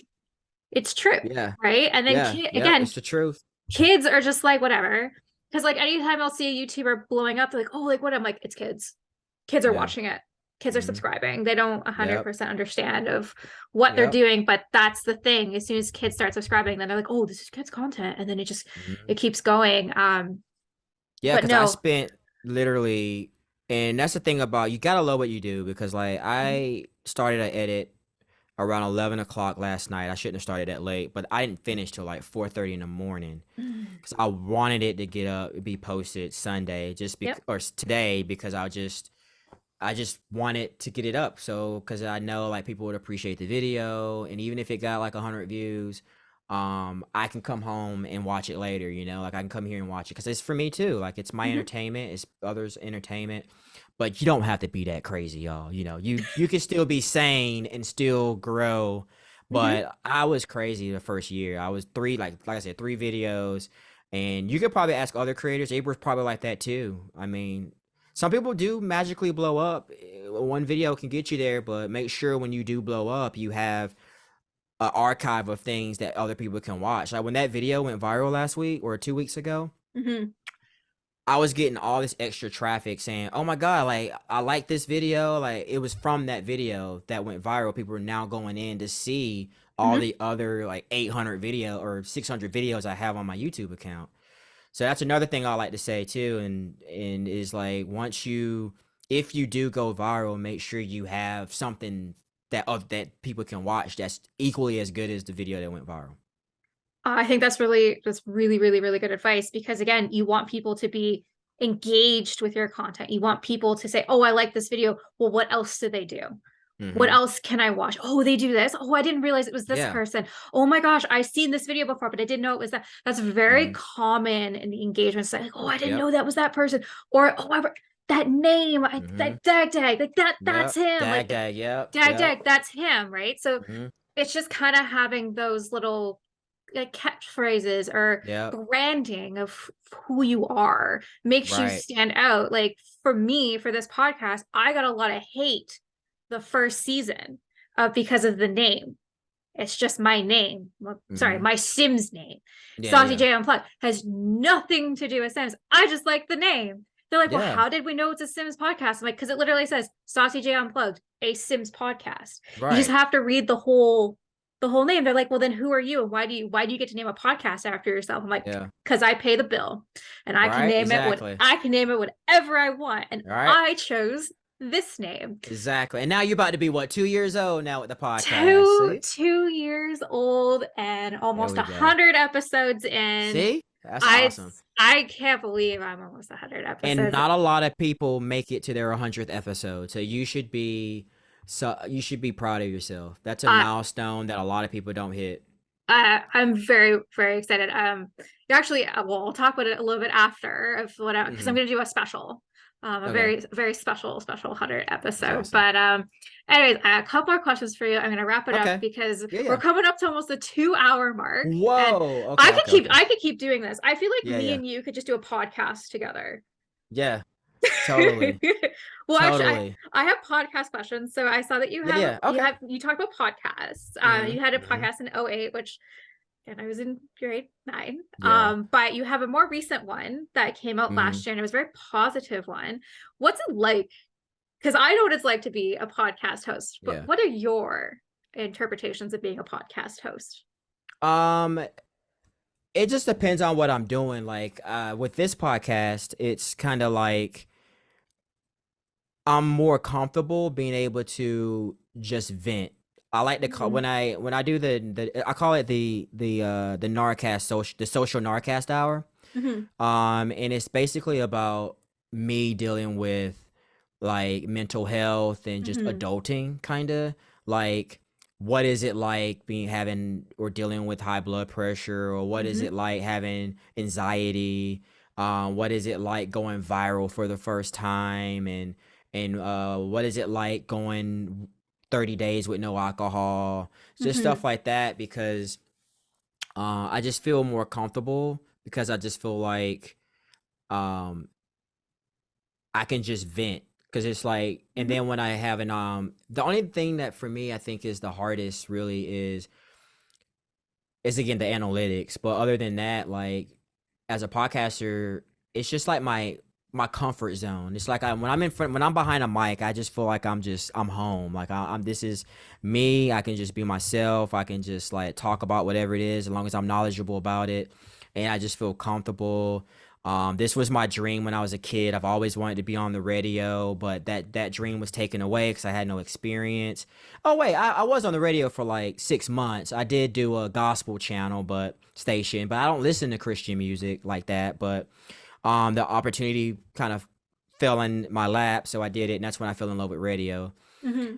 It's true, Yeah. right? And then Yeah. Yep. again, It's the truth. kids are just like whatever. Because like anytime I'll see a YouTuber blowing up, they're like, oh, like what? I'm like, it's kids. Kids are Yeah. watching it. Kids are Mhm. subscribing. They don't Yep. 100% understand of what they're Yep. doing, but that's the thing. As soon as kids start subscribing, then they're like, oh, this is kids content, and then it Mhm. keeps going. Yeah, But because I no. spent literally, and that's the thing about you gotta love what you do because like Mhm. I started an edit. around 11 o'clock last night. I shouldn't have started that late, but I didn't finish till like 4:30 in the morning Mm. because I wanted it to get up, be posted Sunday, Yep. or today, because I just wanted to get it up. So, because I know like people would appreciate the video, and even if it got like 100 views, I can come home and watch it later. Like I can come here and watch it because it's for me too. Like it's my Hmm. entertainment, it's others' entertainment. But you don't have to be that crazy, y'all. You can still be sane and still grow. Hmm. But I was crazy the first year. I was like I said, 3 videos. And you could probably ask other creators. They were probably like that too. I mean, some people do magically blow up. One video can get you there, but make sure when you do blow up, you have an archive of things that other people can watch. Like when that video went viral last week or 2 weeks ago, Hmm. I was getting all this extra traffic saying, "Oh my god, like I like this video." Like it was from that video that went viral. People are now going in to see all Hmm. the other like 800 video or 600 videos I have on my YouTube account. So that's another thing I like to say too, and is like if you do go viral, make sure you have something that people can watch that's equally as good as the video that went viral. I think that's really, really, really good advice because again, you want people to be engaged with your content. You want people to say, "Oh, I like this video. Well, what else do they do? What Mm-hmm. else can I watch? Oh, they do this. Oh, I didn't realize it was this Yeah. person. Oh my gosh, I've seen this video before, but I didn't know it was that." That's very Mm-hmm. common in the engagement side. Like, oh, I didn't Yep. know that was that person. Or that name, Mm-hmm. that tag, like that's Yep. him. Dag Like dag. Yep. dag, Yep. that's him, right? So Mm-hmm. it's just kind of having those little like catchphrases or Yep. branding of who you are makes you Right. stand out. Like for me, for this podcast, I got a lot of hate the first season because of the name. It's just my name. Well, sorry, Mm-hmm. my Sims name. Yeah. Saucy Yeah. J Unplugged has nothing to do with Sims. I just like the name. They're like, well, Yeah. how did we know it's a Sims podcast? I'm like, because it literally says Saucy J Unplugged, a Sims podcast. You just Right. have to read the whole name. They're like, well, then who are you? And why do you get to name a podcast after yourself? I'm like, Yeah. because I pay the bill and Right. Exactly. I can name it whatever I want. And Right. I chose this name. Exactly. And now you're about to be what, 2 years old now with the podcast. two See? 2 years old and There almost we go. 100 episodes in. See? That's I awesome. I can't believe I'm almost 100 And episodes. not a lot of people make it to their 100th episode. So you should be proud of yourself. That's a Uh, milestone that a lot of people don't hit. I'm very, very excited. Actually, well, I'll talk about it a little bit after of what because I'm Hmm. going to do a special, a Okay. very, very special 100 That's episode. awesome. But anyways, a couple more questions for you. I'm going to wrap it up Okay. because Yeah, we're yeah. coming up to almost the 2 hour mark, and Whoa. I Okay, could okay, keep okay. I could keep doing this. I feel like Yeah, me yeah. and you could just do a podcast together. Yeah. Totally. Well, actually, Totally. I have podcast questions. So I saw that you Yeah, have yeah. Okay. you talked about podcasts. Hmm. You had a Hmm. podcast in '08, which and I was in grade 9. Yeah. But you have a more recent one that came out Hmm. last year, and it was a very positive one. What's it like? Because I know what it's like to be a podcast host, but Yeah. what are your interpretations of being a podcast host? Um, it just depends on what I'm doing. Like, with this podcast, it's kind of like I'm more comfortable being able to just vent. I like to call Mhm. when I do the I call it the Narcast social Narcast hour. Mhm. And it's basically about me dealing with like mental health and just Mhm. adulting kind of like what is it like being having or dealing with high blood pressure, or what is Mhm. it like having anxiety, what is it like going viral for the first time, and what is it like going 30 days with no alcohol, just stuff Mhm. like that, because I just feel more comfortable because I just feel like um I can just vent, because it's like, and Mhm. then when I have the only thing that for me I think is the hardest really is again the analytics. But other than that, like as a podcaster, it's just like my comfort zone. It's like when I'm behind a mic, I just feel like I'm home. Like I'm this is me. I can just be myself. I can just like talk about whatever it is as long as I'm knowledgeable about it, and I just feel comfortable. This was my dream when I was a kid. I've always wanted to be on the radio, but that dream was taken away because I had no experience. Oh wait, I was on the radio for like 6 months. I did do a gospel channel, but station, but I don't listen to Christian music like that. But the opportunity kind of fell in my lap, so I did it, and that's when I fell in love with radio. Hmm.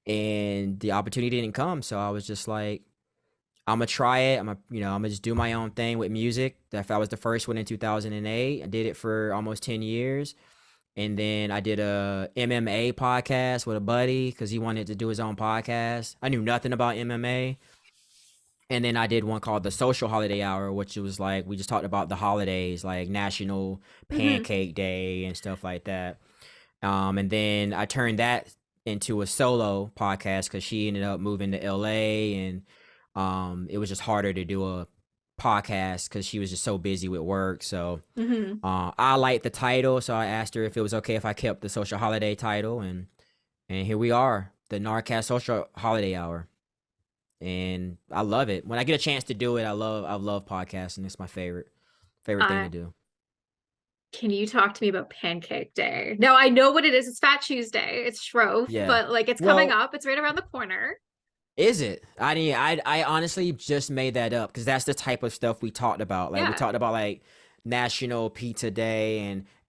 And the opportunity didn't come, so I was just like, I'm gonna try it. I'm gonna just do my own thing with music. If I was the first one in 2008, I did it for almost 10 years. And then I did a MMA podcast with a buddy because he wanted to do his own podcast. I knew nothing about MMA. And then I did one called the Social Holiday Hour, which was like we just talked about the holidays, like National Hmm. Pancake Day and stuff like that. And then I turned that into a solo podcast because she ended up moving to LA, and it was just harder to do a podcast because she was just so busy with work. So Hmm. I liked the title, so I asked her if it was okay if I kept the Social Holiday title, and here we are, the Narcast Social Holiday Hour. And I love it. When I get a chance to do it, I love podcasting. It's my favorite thing Uh, to do. can you talk to me about Pancake Day? Now I know what it is. It's Fat Tuesday. It's Shrove, Yeah. but like it's coming Well, up. It's right around the corner. is it? I honestly just made that up because that's the type of stuff we talked about. Like we Yeah. talked about like National Pizza Day,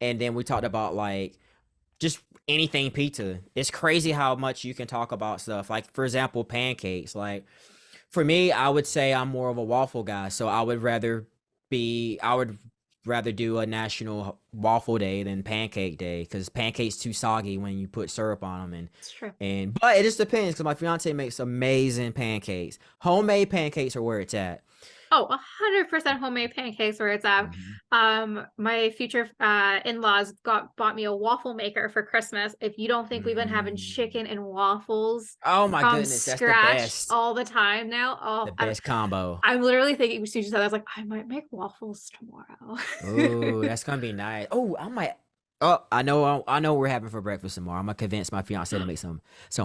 and then we talked about like just anything pizza. It's crazy how much you can talk about stuff. Like for example, pancakes. Like for me, I would say I'm more of a waffle guy, so I would rather do a national waffle day than pancake day because pancakes too soggy when you put syrup on them, It's true. and but it just depends because my fiance makes amazing pancakes. Homemade pancakes are where it's at. Oh, 100% homemade pancakes where it's at. Mhm. My future in-laws bought me a waffle maker for Christmas. If you don't think we've been having Mm. chicken and waffles Oh my from goodness, that's the scratch best. all the time now, The oh, best combo. I'm literally thinking we should just I was like, I might make waffles tomorrow. Oh, that's gonna be nice. Oh, I might. Oh, I know what we're having for breakfast tomorrow. I'm gonna convince my fiance to make some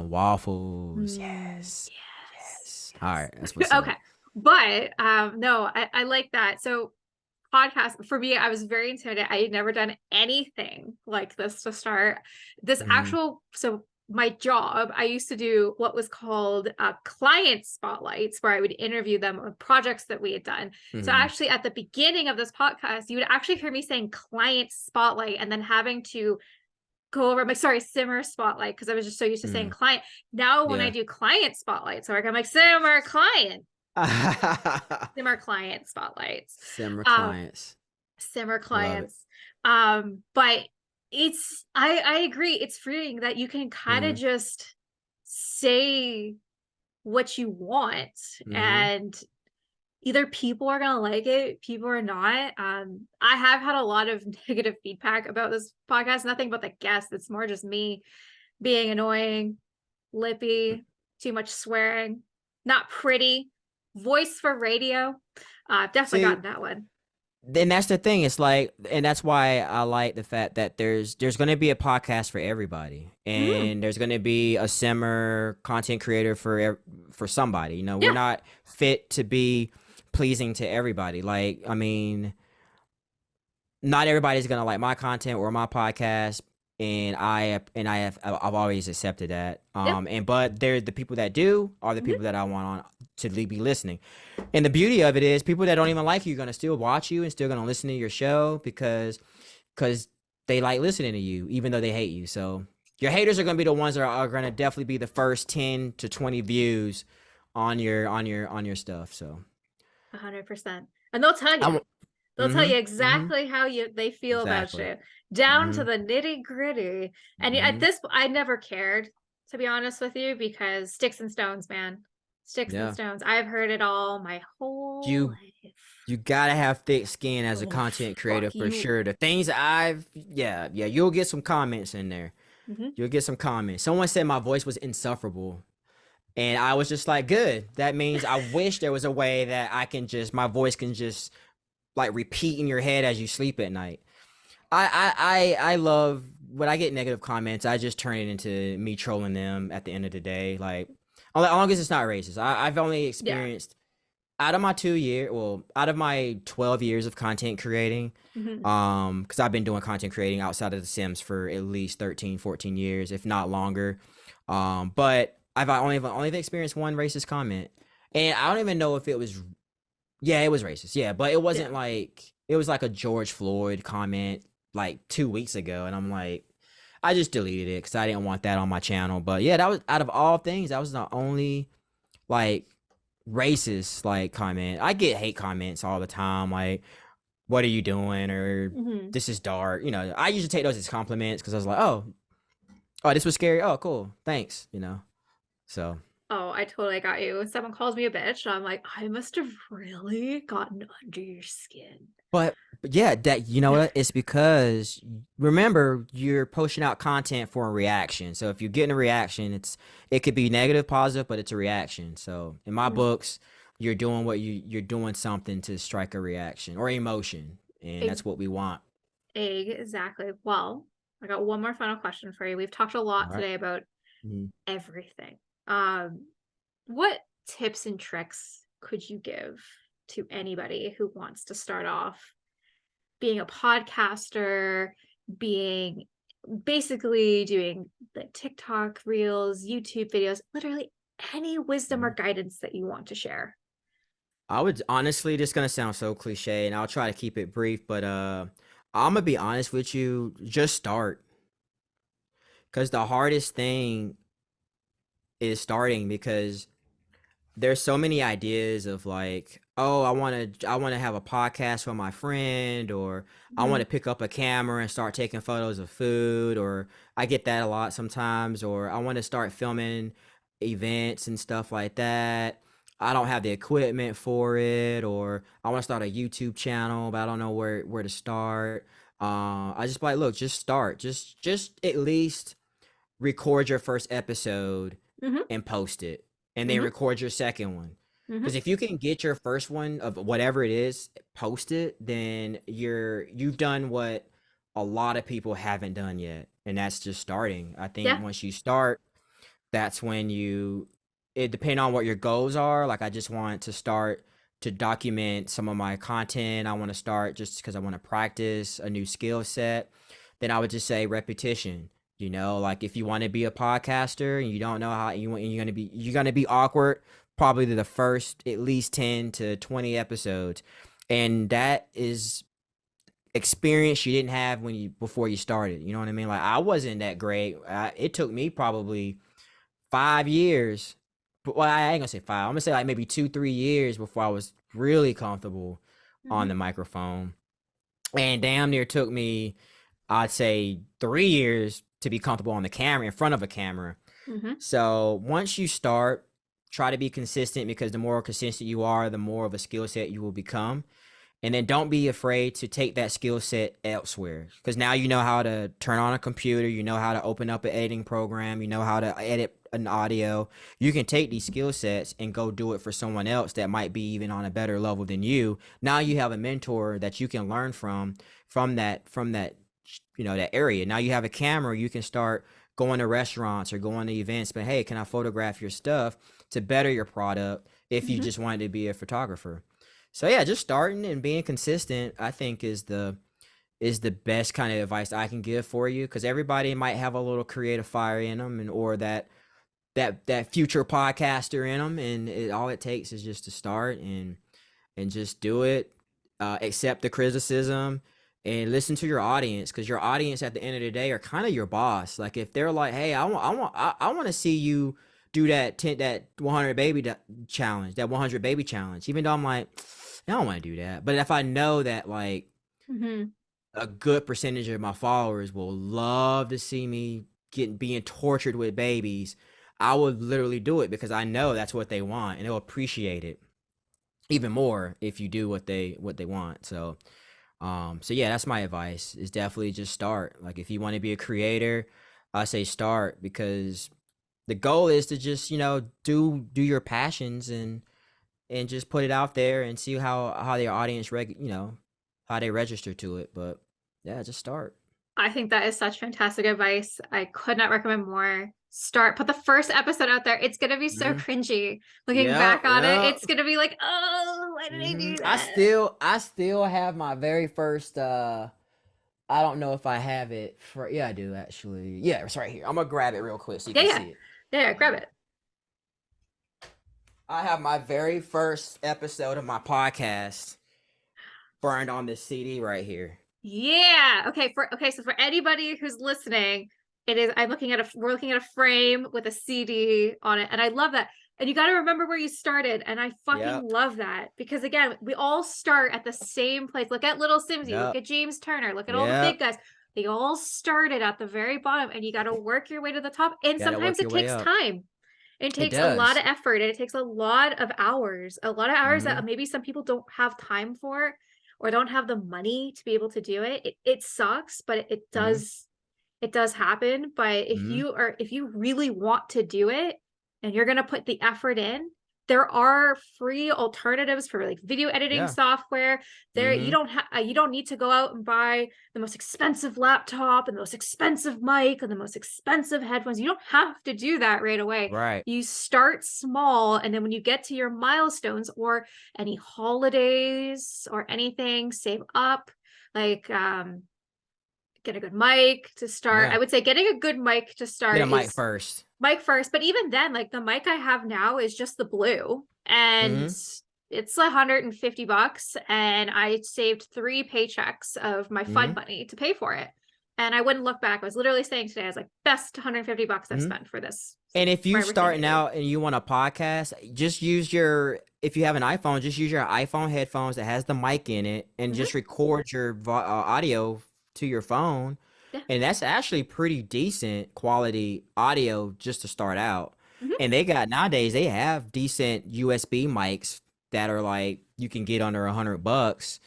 waffles. Mm, Yes, yes, yes. All right, that's what's yes. Okay. up. But no, I like that. So podcast for me, I was very intimidated. I had never done anything like this to start. This Hmm. actual so my job, I used to do what was called client spotlights, where I would interview them on projects that we had done. So Hmm. actually, at the beginning of this podcast, you would actually hear me saying client spotlight and then having to go over my sorry simmer spotlight because I was just so used to saying Hmm. client. Now when I Yeah. do client spotlights, so I'm like simmer client spotlights. Simmer Um, clients. simmer Love it. clients. But I agree, it's freeing that you can kind of Hmm. just say what you want, Hmm. and either people are gonna like it, people are not. I have had a lot of negative feedback about this podcast, nothing but the guests. It's more just me being annoying, lippy, too much swearing, not pretty, voice for radio. I've definitely See, gotten that one. then that's the thing. It's like, and that's why I like the fact that there's going to be a podcast for everybody, Mm, and there's going to be a simmer content creator for somebody. We're yeah. not fit to be pleasing to everybody. Like, I mean, not everybody's going to like my content or my podcast, and I've always accepted that. Yep. And but they're the people that do are the Mhm. people that I want on to be listening. And the beauty of it is people that don't even like you are gonna still watch you and still gonna listen to your show because they like listening to you, even though they hate you. So your haters are gonna be the ones that are gonna definitely be the first 10 to 20 views on your stuff. So 100%. And they'll tell you. I'm They'll tell you mm-hmm. exactly how they feel about Exactly. you, down to Mm-hmm. the nitty-gritty. And at Mm-hmm. this I never cared, to be honest with you, because sticks and stones, man. Sticks and Yeah. stones. I've heard it all my whole You life. you gotta have thick skin as a Oh, content creator fuck for you. sure. The things yeah, you'll get some comments in there. Mhm. You'll get some comments. Someone said my voice was insufferable. And I was just like, good. That means I wish there was a way that my voice can just like repeat in your head as you sleep at night. I love when I get negative comments. I just turn it into me trolling them at the end of the day. Like, as long as it's not racist. I've only Yeah. experienced. out of my out of my 12 years of content creating, Hmm. because I've been doing content creating outside of The Sims for at least 13, 14 years, if not longer. But I've only experienced one racist comment, and I don't even know if it was, yeah, it was racist, yeah, but it Yeah. wasn't like, it was like a George Floyd comment like 2 weeks ago, and I'm like, I just deleted it because I didn't want that on my channel. But yeah, that was, out of all things, that was the only like racist like comment. I get hate comments all the time, like, what are you doing, or Hmm. this is dark. I usually take those as compliments because I was like, oh, this was scary. Oh, cool, thanks. So, Oh, I totally got you. When someone calls me a bitch, I'm like, I must have really gotten under your skin. but yeah, that, you know what? It's because, remember, you're posting out content for a reaction. So if you're getting a reaction, it could be negative, positive, but it's a reaction. So in my Mm. books, you're doing something to strike a reaction or emotion, and Ex- that's what we want. Exactly. Well, I got one more final question for you. We've talked a lot All right. today about Mhm. everything. Um, what tips and tricks could you give to anybody who wants to start off being a podcaster, being basically doing the TikTok reels, YouTube videos, literally any wisdom or Mhm. guidance that you want to share? I would honestly, this gonna sound so cliche, and I'll try to keep it brief, but I'm gonna be honest with you. Just start, because the hardest thing is starting, because there's so many ideas of like, oh, I want to have a podcast with my friend, or I want Mhm. to pick up a camera and start taking photos of food, or I get that a lot sometimes, or I want to start filming events and stuff like that. I don't have the equipment for it, or I want to start a YouTube channel, but I don't know where to start. I just like, look, just start. Just at least record your first episode Mhm. and post it, and then Mhm. record your second one. Because Mhm. if you can get your first one of whatever it is posted, then you've done what a lot of people haven't done yet, and that's just starting. I think Yeah. once you start, that's when it depend on what your goals are. Like, I just want to start to document some of my content. I want to start just because I want to practice a new skill set. Then I would just say repetition. Like, if you want to be a podcaster and you don't know how, and you're gonna be awkward probably to the first at least 10 to 20 episodes, and that is experience you didn't have before you started. You know what I mean? Like, I wasn't that great. It took me probably 5 years. But, well, I ain't gonna say five. I'm gonna say like maybe 2, 3 years before I was really comfortable on Mhm. the microphone. And damn near took me, I'd say, 3 years to be comfortable on the camera, in front of a camera. Mhm. So once you start, try to be consistent, because the more consistent you are, the more of a skill set you will become. And then don't be afraid to take that skill set elsewhere, because now you know how to turn on a computer, you know how to open up an editing program, you know how to edit an audio. You can take these skill sets and go do it for someone else that might be even on a better level than you. Now you have a mentor that you can learn from that that area. Now you have a camera, you can start going to restaurants or going to events, but hey, can I photograph your stuff to better your product if you Mhm. just wanted to be a photographer? So yeah, just starting and being consistent, I think, is the best kind of advice I can give for you, because everybody might have a little creative fire in them, and or that future podcaster in them, and all it takes is just to start and just do it. Accept the criticism and listen to your audience, because your audience at the end of the day are kind of your boss. Like, if they're like, hey, I want to see you do that 100 challenge, that 100 baby challenge, even though I'm like, I don't want to do that. But if I know that, like, Mhm. a good percentage of my followers will love to see me being tortured with babies, I would literally do it, because I know that's what they want, and they'll appreciate it even more if you do what they want. So yeah, that's my advice, is definitely just start. Like, if you want to be a creator, I say start, because the goal is to just, do your passions, and just put it out there and see how their audience how they register to it. But yeah, just start. I think that is such fantastic advice. I could not recommend more. put the first episode out there. It's gonna be so Mhm. cringy looking Yep, back on it. yep. It's gonna be like, oh, why did I do I that? still have my very first I don't know if I have it for yeah, I do actually. Yeah, it's right here. I'm gonna grab it real quick so you Yeah, can yeah. see it. Yeah, grab it. I have my very first episode of my podcast burned on this CD right here. Yeah. Okay, so for anybody who's listening, we're looking at a frame with a CD on it, and I love that. And you got to remember where you started, and I fucking Yep. love that because again, we all start at the same place. Look at Little Simsy, look Yep. at James Turner, look at all the big Yep. guys. They all started at the very bottom, and you got to work your way to the top. And Gotta sometimes work it your way takes up. time. It It takes a lot does. of effort, and it takes a lot of hours Mm-hmm. that maybe some people don't have time for or don't have the money to be able to do it. It sucks, but Mm-hmm. it does happen. But Mm-hmm. if you really want to do it and you're gonna put the effort in, there are free alternatives for like video editing Yeah. software. There Mm-hmm. you don't need to go out and buy the most expensive laptop and the most expensive mic and the most expensive headphones. You don't have to do that right away. Right. You start small, and then when you get to your milestones or any holidays or anything, save up. Like get a good mic to start. I Yeah. would say getting a good mic to Get start a mic is first. mic first, but even then, like the mic I have now is just the blue, and Mm-hmm. it's $150, and I saved 3 paychecks of my Mm-hmm. fund money to pay for it. And I wouldn't look back. I was literally saying today, I was like, best $150 I've Mm-hmm. spent for this, And if for you everything I starting do. out and you want a podcast, just use your if you have an iPhone, just use your iPhone headphones that has the mic in it, and Mhm. just record your audio to your phone, Yeah. and that's actually pretty decent quality audio just to start out. Mhm. And they got nowadays they have decent USB mics that are like you can get under $100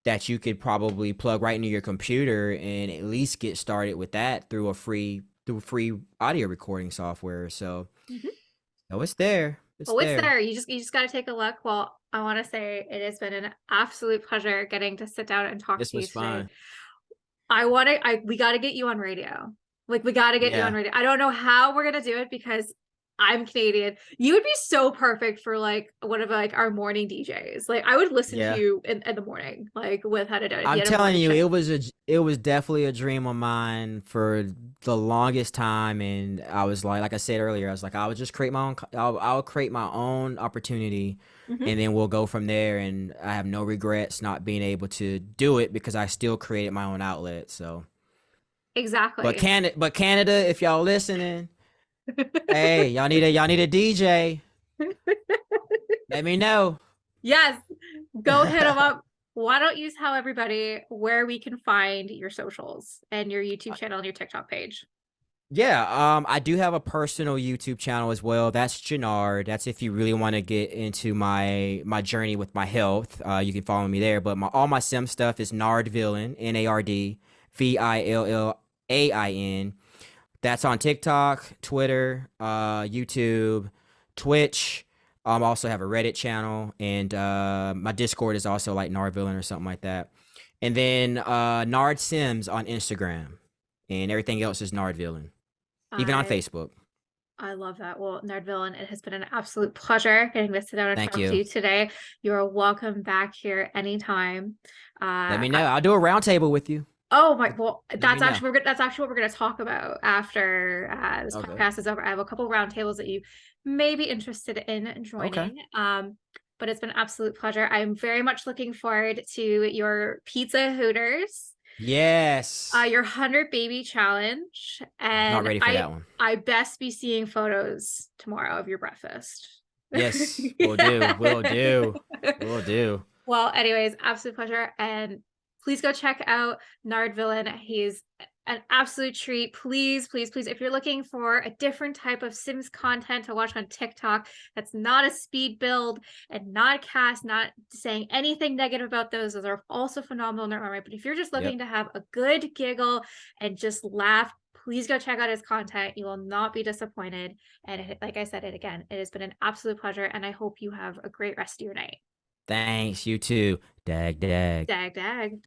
that you could probably plug right into your computer and at least get started with that through free audio recording software. So, Mhm. no, it's there. It's Oh, it's there. there. You just got to take a look. Well, I want to say it has been an absolute pleasure getting to sit down and talk This to you was today. fun. We got to get you on radio. Like we got to get you on Yeah. radio. I don't know how we're gonna do it because I'm Canadian. You would be so perfect for like one of like our morning DJs. Like I would listen to Yeah. you in the morning, like with how to do it if you I'm had a telling morning you, show. it was definitely a dream of mine for the longest time, and I was like I said earlier, I was like, I would just create my own. I'll create my own opportunity, Mhm. and then we'll go from there. And I have no regrets not being able to do it because I still created my own outlet. So, Exactly. But Canada, if y'all listening, hey, y'all need a DJ. Let me know. Yes, go hit them up. Why don't you tell everybody where we can find your socials and your YouTube channel and your TikTok page? Yeah, I do have a personal YouTube channel as well. That's Jannard. That's if you really want to get into my journey with my health. You can follow me there. But all my sim stuff is Nardvillain, Nardvillain. That's on TikTok, Twitter, YouTube, Twitch. Also have a Reddit channel, and my Discord is also like Nardvillain or something like that. And then Nard Sims on Instagram, and everything else is Nardvillain, even on I Facebook. I love that. Well, Nardvillain, it has been an absolute pleasure getting to sit down and Thank talk to you. you today. You are welcome back here anytime. Let me know. I, I'll do a roundtable with you. oh my, well, Let me know. that's actually what we're gonna talk about after this Okay. podcast is over. I have a couple roundtables that you may be interested in Okay. joining. But it's been an absolute pleasure. I'm very much looking forward to your Pizza Hooters, Yes. your 100 baby challenge, Not and ready for that one. I best be seeing photos tomorrow of your breakfast. Yes. We'll do. Yeah. We'll do. We'll do. Well, anyways, absolute pleasure. And please go check out Nardvillain. He's an absolute treat. Please, please, please, if you're looking for a different type of Sims content to watch on TikTok that's not a speed build and not a cast, not saying anything negative about those are also phenomenal in their own right. But if you're just Yep. looking to have a good giggle and just laugh, please go check out his content. You will not be disappointed. And like I said it again, it has been an absolute pleasure. And I hope you have a great rest of your night. Thanks. You too. Dag dag. Dag dag.